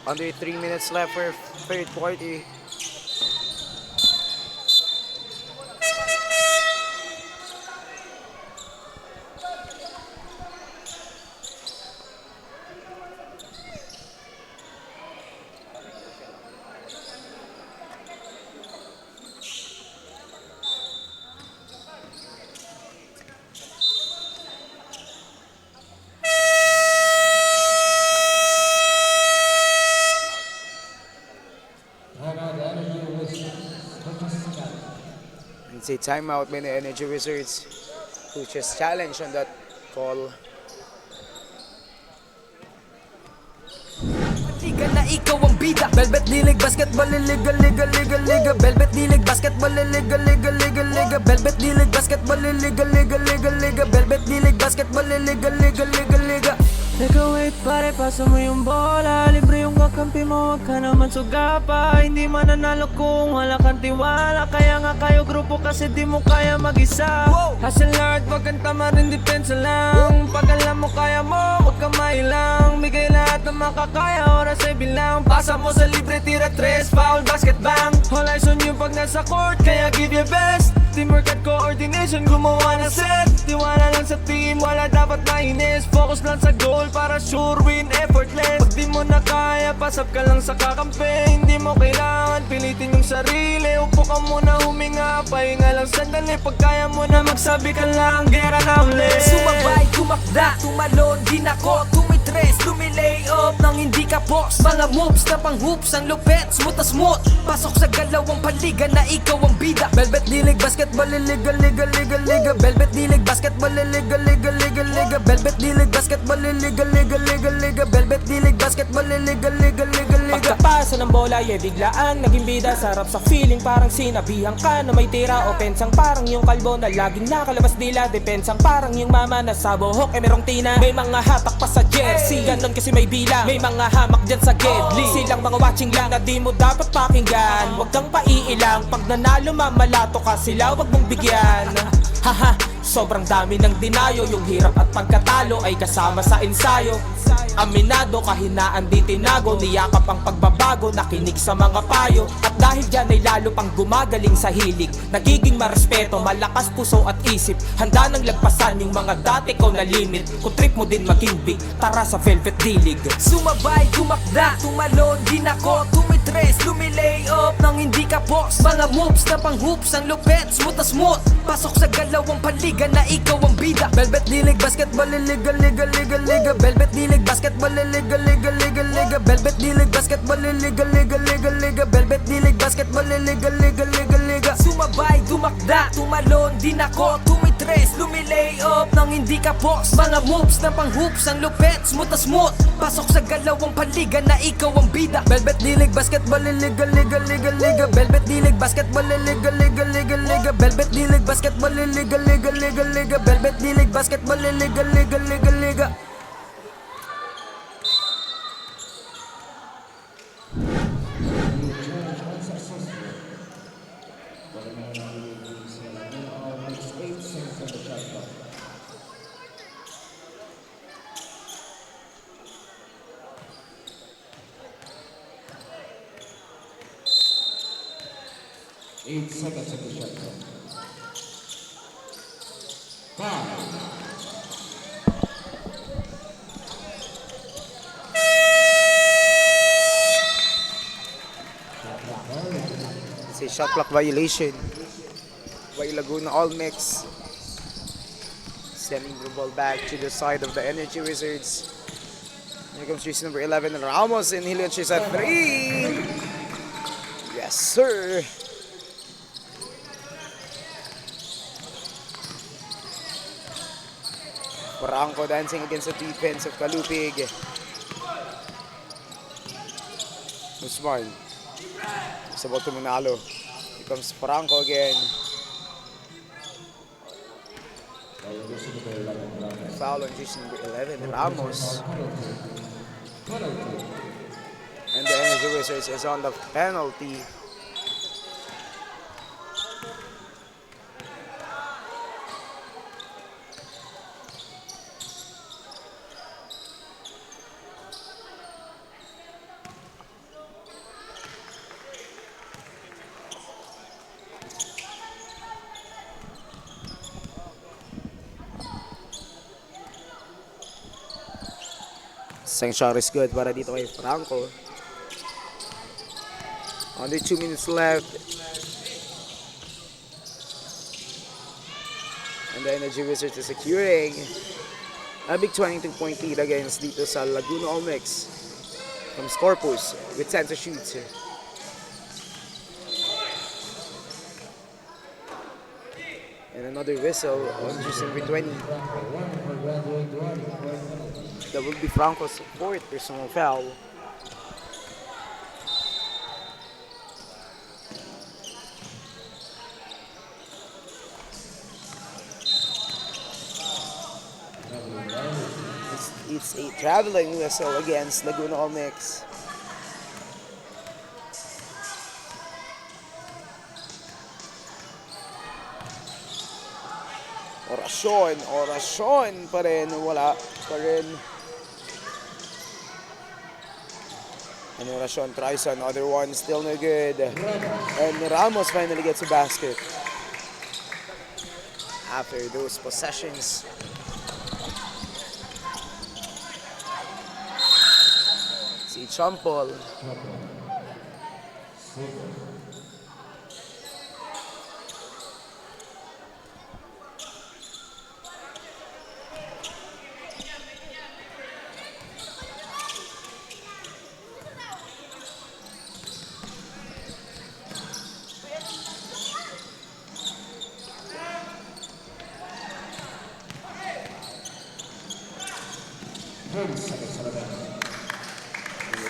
Under 3 minutes left for third quarter. It's a timeout by the Energy Wizards, who just challenged on that call. Liga na ikaw ang bida. Velvet Dilig Basketball Liga Liga Liga Liga. Velvet Dilig Basketball Liga Liga Liga Liga. Velvet Dilig Basketball Liga Liga Liga Liga. Velvet Dilig Basketball Liga Liga Liga Liga. Teka wait pare, pasa mo yung bola. Libre yung kakampi mo, wag ka naman sugapa. Hindi mananalo kung wala kang tiwala. Kaya nga kayo grupo kasi di mo kaya mag-isa. Hustle hard, wag kang tamarin, depensa lang. Pag alam mo kaya mo, wag ka mailang. Bigay lahat ng makakaya, oras ay bilang. Pasa mo sa libre, tira 3, foul, basket bang. All eyes on you pag nasa court, kaya give your best. Teamwork at coordination, gumawa ng set. Tiwala lang sa team, wala dapat mainis. Focus lang sa goal para sure win, effortless. Pag di mo na kaya, pasap ka lang sa kakampi. Hindi mo kailangan pilitin yung sarili. Upo ka muna, huminga, pahinga lang sandali. Pag kaya mo na magsabi ka lang, gera na ulit. Sumabay, tumakda, tumalon, din ako. Tumitres, tumilay up nang hindi ka post. Mga moves na pang hoops, ang lupet, smooth na smooth. Pasok sa galawang paliga na ikaw ang bida. Velvet Dilig Basketball Liga Liga Liga Liga. Velvet Dilig Basketball Liga Liga Liga Liga. Velvet Dilig Basketball Liga Liga Liga Liga. Velvet Dilig Basketball Liga Liga Liga Liga. Pagkapasa ng bola, biglaan naging bida. Sarap sa feeling, parang sinabihan ka na may tira. Opensang parang yung kalbo na laging nakalabas dila. Depensang parang yung mama na sa buhok merong tina. May mga hatak pa sa jersey, ganon kasi may bilang. May mga hamak dyan sa gedli. Silang mga watching lang na di mo dapat pakinggan. Huwag kang paiilang, pag nanalo mamalato ka sila, huwag mong bigyan. Haha, sobrang dami ng dinayo. Yung hirap at pagkatalo ay kasama sa ensayo. Aminado, kahinaan di tinago. Niyakap ang pagbabago, nakinig sa mga payo. At dahil dyan ay lalo pang gumagaling sa hilig. Nagiging marespeto, malakas puso at isip. Handa nang lagpasan yung mga dati ko na limit. Kung trip mo din maging big, tara sa Velvet Dilig. Sumabay, tumakda, tumalon, din ako. Tumitres, lumilay up nang hindi ka post. Mga moves na pang hoops, ang lupet, smooth na smooth. Pasok sa galawang paliga na ikaw ang bida. Velvet Dilig Basketball Liga Liga Liga Liga. Velvet Dilig Basketball Liga Liga Liga Liga. Velvet Dilig Basketball Liga Liga Liga Liga. Velvet Dilig Basketball Liga Liga Liga Liga. Sumabay, tumakda, tumalon, din ako. Tumitres, lumilay up nang hindi ka post. Mga moves na pang hoops, ang lupet, smooth na smooth. Pasok sa galawang paliga na ikaw ang bida. Velvet Dilig Basketball Liga Liga Liga Liga. Velvet Dilig Basketball Liga Liga Liga Liga. Velvet Dilig Basketball Liga Liga Liga Liga. Velvet Dilig Basketball Liga Liga Liga Liga. 8 seconds of the shot clock. 5, It's a shot clock violation by Laguna All Mix. Sending the ball back to the side of the Energy Wizards. Here comes jersey number 11, Ramos, and he'll shoot at 3. Yes, sir. Franco dancing against the defense of Kalupig. Usman. It's about to Manalo. Here comes Franco again. Foul on jersey number 11, Ramos. And the Energy Wizards is on the penalty. Isang shot is good para dito kay Franco. Under 2 minutes left. And the Energy Wizards is securing a big 22-point lead against dito sa Laguna Olmex from Scorpus with 10 to shoot. And another whistle on jersey number 20. That would be Franco's fourth personal foul. It's a traveling whistle against Laguna Olmex. Orasyon pa rin, wala pa rin. And Orasyon tries another one, still no good. And Ramos finally gets a basket. After those possessions. Si Champol.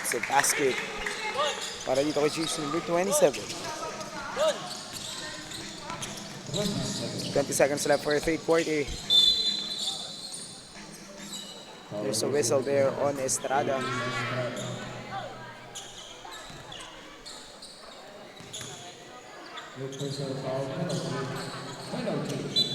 It's a basket para dito kay jersey number 27. 20 seconds left for the third quarter. There's a whistle there on Estrada. your personal foul penalty.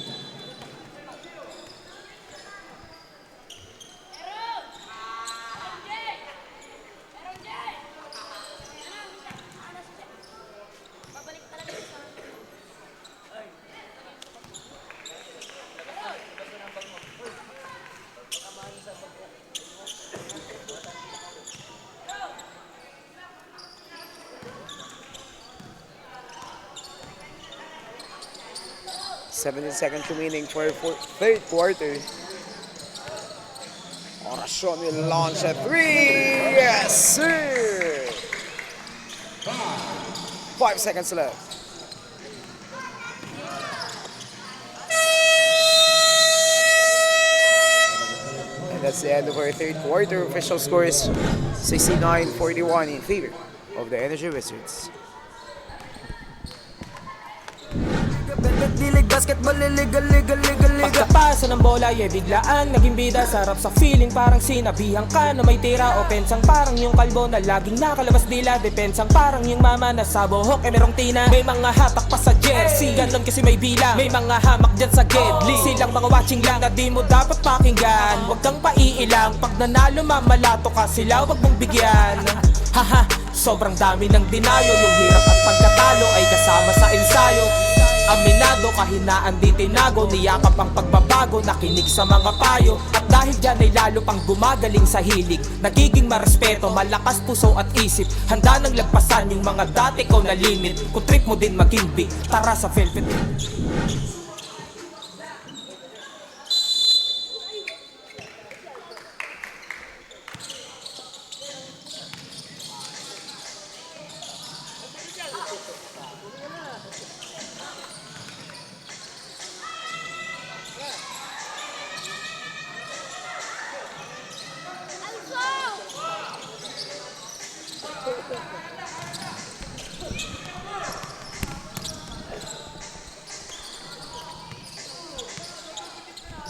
Seventeen seconds remaining for third quarter. Orasyon will launch a three. Yes, sir. 5 seconds left. And that's the end of our third quarter. Official score is 69-41 in favor of the Energy Wizards. Dilig basketball, liga, liga, liga, liga. Pagkapasa ng bola, biglaan naging bida. Sarap sa feeling, parang sinabihan ka na may tira. Opensang parang yung kalbo na laging nakalabas dila. Depensang parang yung mama na sa buhok merong tina. May mga hatak pa sa jersey, ganon kasi may bilang. May mga hamak dyan sa gedli, silang mga watching lang na di mo dapat pakinggan. Huwag kang paiilang, pag nanalo mamalato ka sila, huwag mong bigyan. Haha, Sobrang dami ng dinayo, yung hirap at pagkatalo ay kasama sa ensayo. Aminado, kahinaan di tinago, niyakap ang pagbabago, nakinig sa mga payo. At dahil dyan ay lalo pang gumagaling sa hilig, nagiging marespeto, malakas puso at isip. Handa nang lagpasan yung mga dati ko na limit. Kung trip mo din maging big, tara sa Velvet.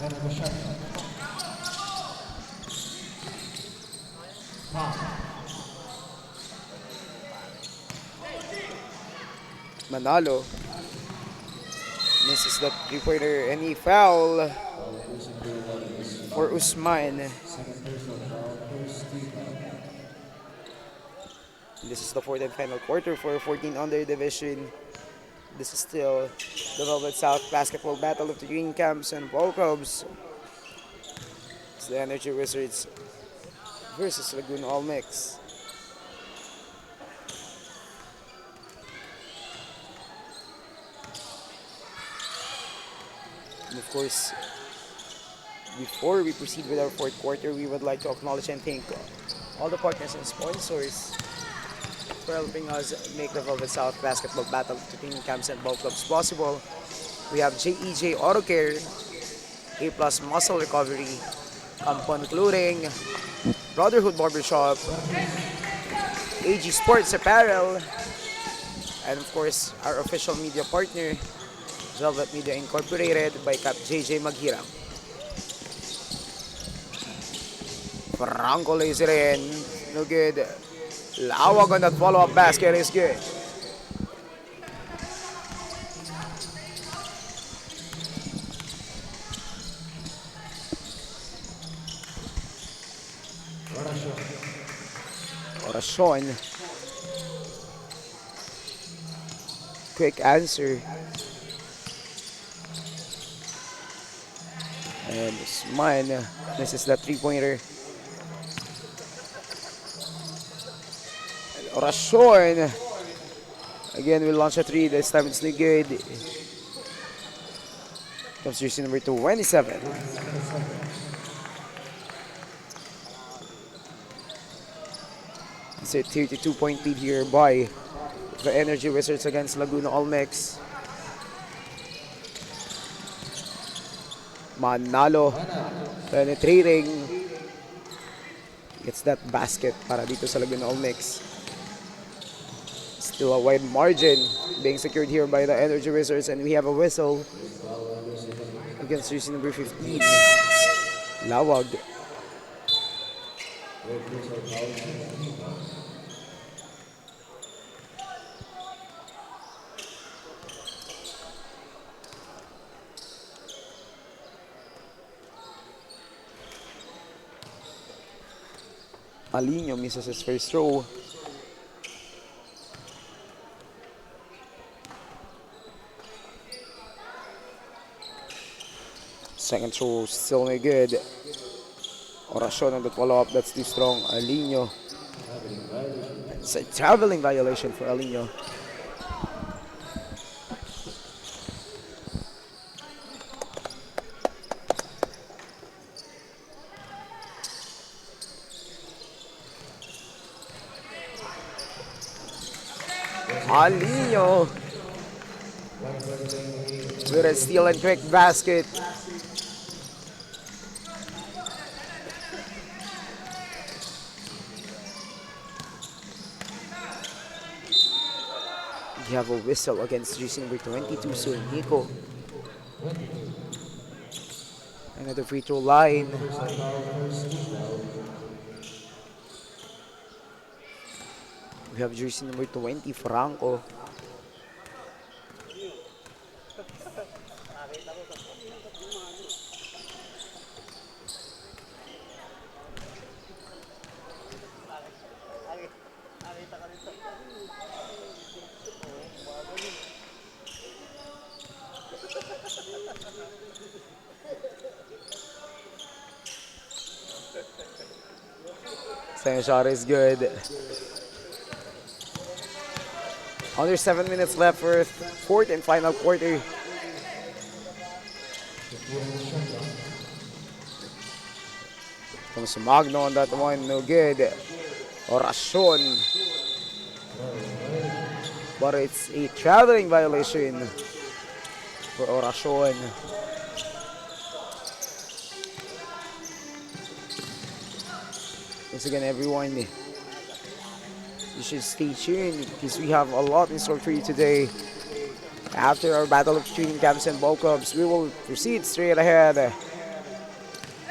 And the shot. Manalo misses the three-pointer, and he foul for Usman. This is the fourth and final quarter for 14 under division. This is still the Velvet South basketball battle of the Green Camps and Ball Clubs. It's the Energy Wizards versus Laguna All Mix. And of course, before we proceed with our fourth quarter, we would like to acknowledge and thank all the partners and sponsors for helping us make the Velvet South basketball battle between camps and ball clubs possible. We have JEJ Auto Care, A Plus Muscle Recovery, Kampon Clothing, Brotherhood Barbershop, AG Sports Apparel, and of course our official media partner, Velvet Media Incorporated by Cap JJ Maghirang. Franco lays it in, no good. Lawag on that follow-up basket is good. Oracion. Quick answer. And Usman misses that three-pointer. Oracion again will launch a three. This time it's no good. Comes jersey number 27. It's a 32-point lead here by the Energy Wizards against Laguna All Mix. Manalo penetrating, gets that basket para dito sa Laguna All Mix. Still a wide margin being secured here by the Energy Wizards, and we have a whistle against jersey number 15. Lawag. Alinio misses his first throw. Second throw still no good. Oracion on the follow-up, that's too strong. Alinio. It's a traveling violation for Alinio. Alinio with a steal and quick basket. We have a whistle against jersey number 22, so Nico. Another free throw line. We have jersey number 20, Franco. Second shot is good. Under 7 minutes left for fourth and final quarter. Comes Magno on that one, no good. Oracion. But it's a traveling violation for Oracion. Once again, everyone, you should stay tuned because we have a lot in store for you today. After our Battle of Training Camps and Ball Clubs, we will proceed straight ahead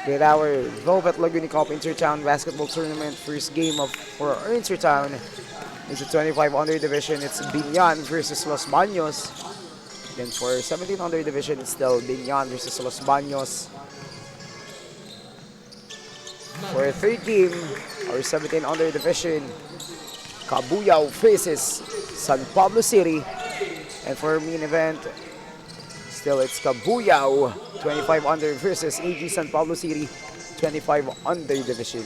with our Velvet Laguna Cup Intertown Basketball Tournament. First game for our Intertown is a 2500 division. It's Binyan versus Los Baños. Then for 1700 division, it's still Binyan versus Los Baños. For a third game, our 1700 division, Cabuyao faces San Pablo City. And for our main event, still it's Cabuyao 2500 versus AG San Pablo City 2500 division.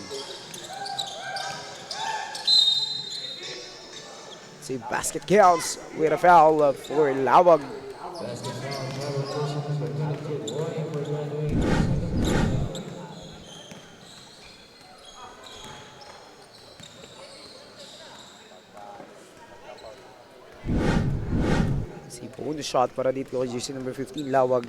See, basket counts with a foul for Lawag. Si bonus shot para dito kay jersey number 15 Lawag.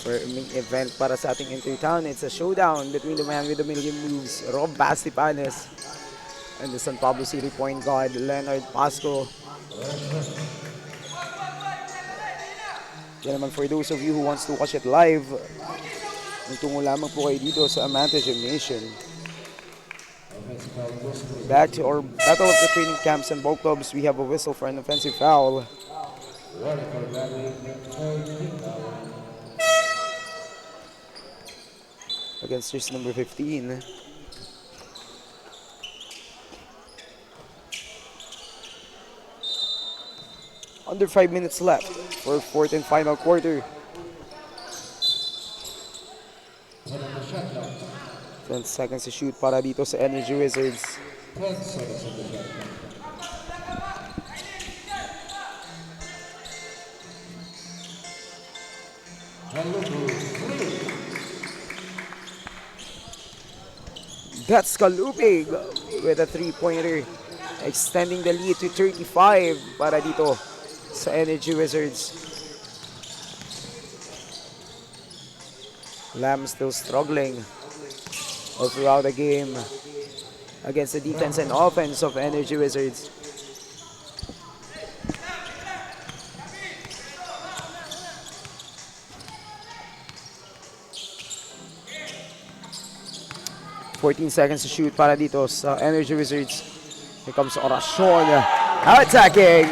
For main event para sa ating Intertown, it's a showdown between the man with the million moves, Rob Bastipanes, and the San Pablo City point guard, Leonard Pasco. Yan naman for those of you who wants to watch it live, magtungo lamang po kayo dito sa Amante Gymnasium. Back to our Battle of the Training Camps and Ball Clubs, we have a whistle for an offensive foul. Against jersey number 15. Under 5 minutes left for fourth and final quarter. 10 seconds to shoot para dito sa Energy Wizards. That's Kalupig with a three-pointer, extending the lead to 35 para dito sa Energy Wizards. Lamb still struggling all throughout the game against the defense and offense of Energy Wizards. $14 seconds to shoot para dito sa Energy Wizards. Here comes Oracion attacking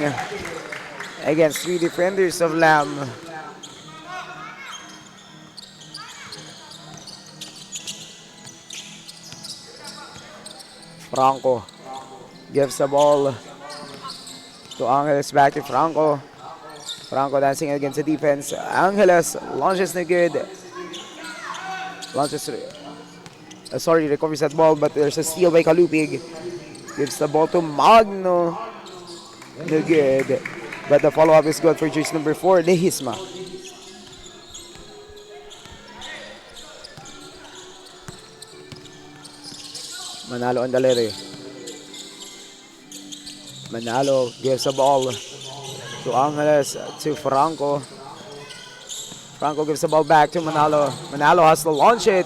against three defenders of Lamb. Franco gives the ball to Angeles, back to Franco. Franco dancing against the defense. Angeles launches no good. Recovers that ball, but there's a steal by Kalupig. Gives the ball to Magno. No good. But the follow-up is good for jersey number 4, Lehisma. Manalo Andalere. Manalo gives the ball to Angeles, to Franco. Franco gives the ball back to Manalo. Manalo has to launch it.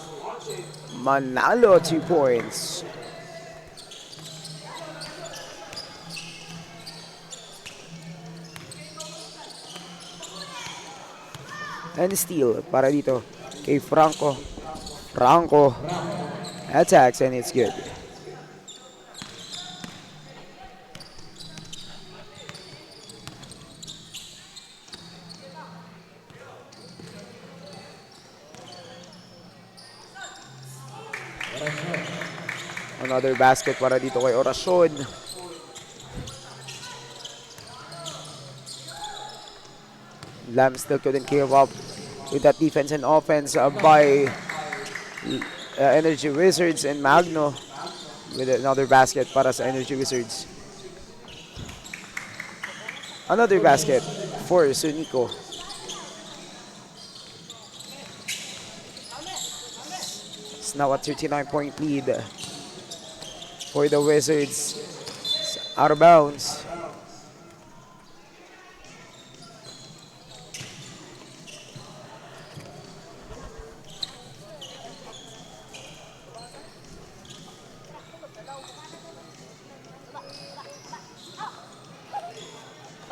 Manalo 2 points. And steal para dito kay Franco. Franco attacks and it's good. Another basket para dito kay Oracion. Lam still couldn't keep up with that defense and offense by Energy Wizards, and Magno with another basket para sa Energy Wizards. Another basket for Sunico. It's now a 39-point lead for the Wizards. It's out of bounds.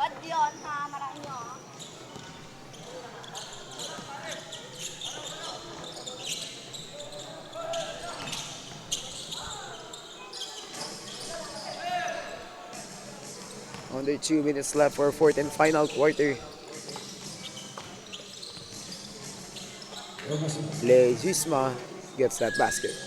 Ba't yun ha? Marami yun. Under 2 minutes left for fourth and final quarter. Le Gisma gets that basket.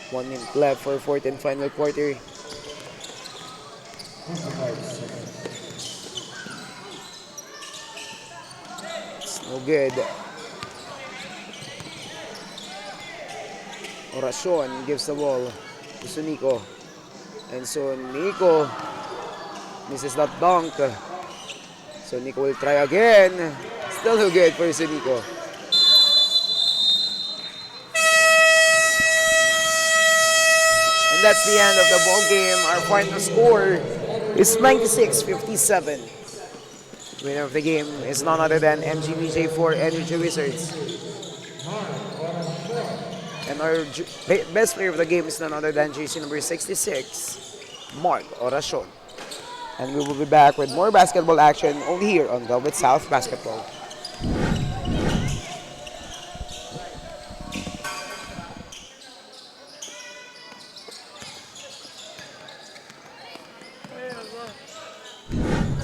One minute left for fourth and final quarter. It's no good. Oracion gives the ball to Sunico. And Sunico misses that dunk. Sunico will try again. Still no good for Sunico. And that's the end of the ball game. Our final score is 96-57. Winner of the game is none other than MGBJ for Energy Wizards. And our best player of the game is none other than JC number 66, Mark Oracion. And we will be back with more basketball action only here on Velvet South Basketball.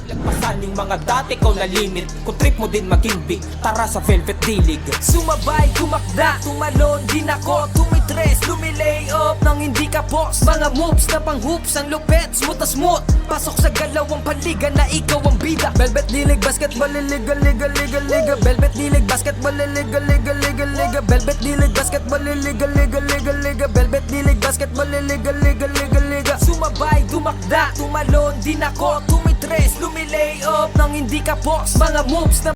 Lagpasan yung mga dati ko na limit. Kung trip mo din maging big, tara sa Velvet D-League. Sumabay, tumakda, tumalon din ako, tumitres, lumilay up nang hindi ka boss. Mga moves na pang hoops, ang lupet, smooth na smooth. Pasok sa galawang panliga na ikaw ang bida. Velvet D-League, basketball, liga, liga, liga, liga. Velvet D-League, basketball, liga, liga, liga, liga. Velvet D-League, basketball, liga, liga, liga, liga. Velvet D-League, basketball, liga, liga, liga, liga. Sumabay, tumakda, tumalon din ako, tumitres, lumilay up nang hindi ka boss. Mga moves na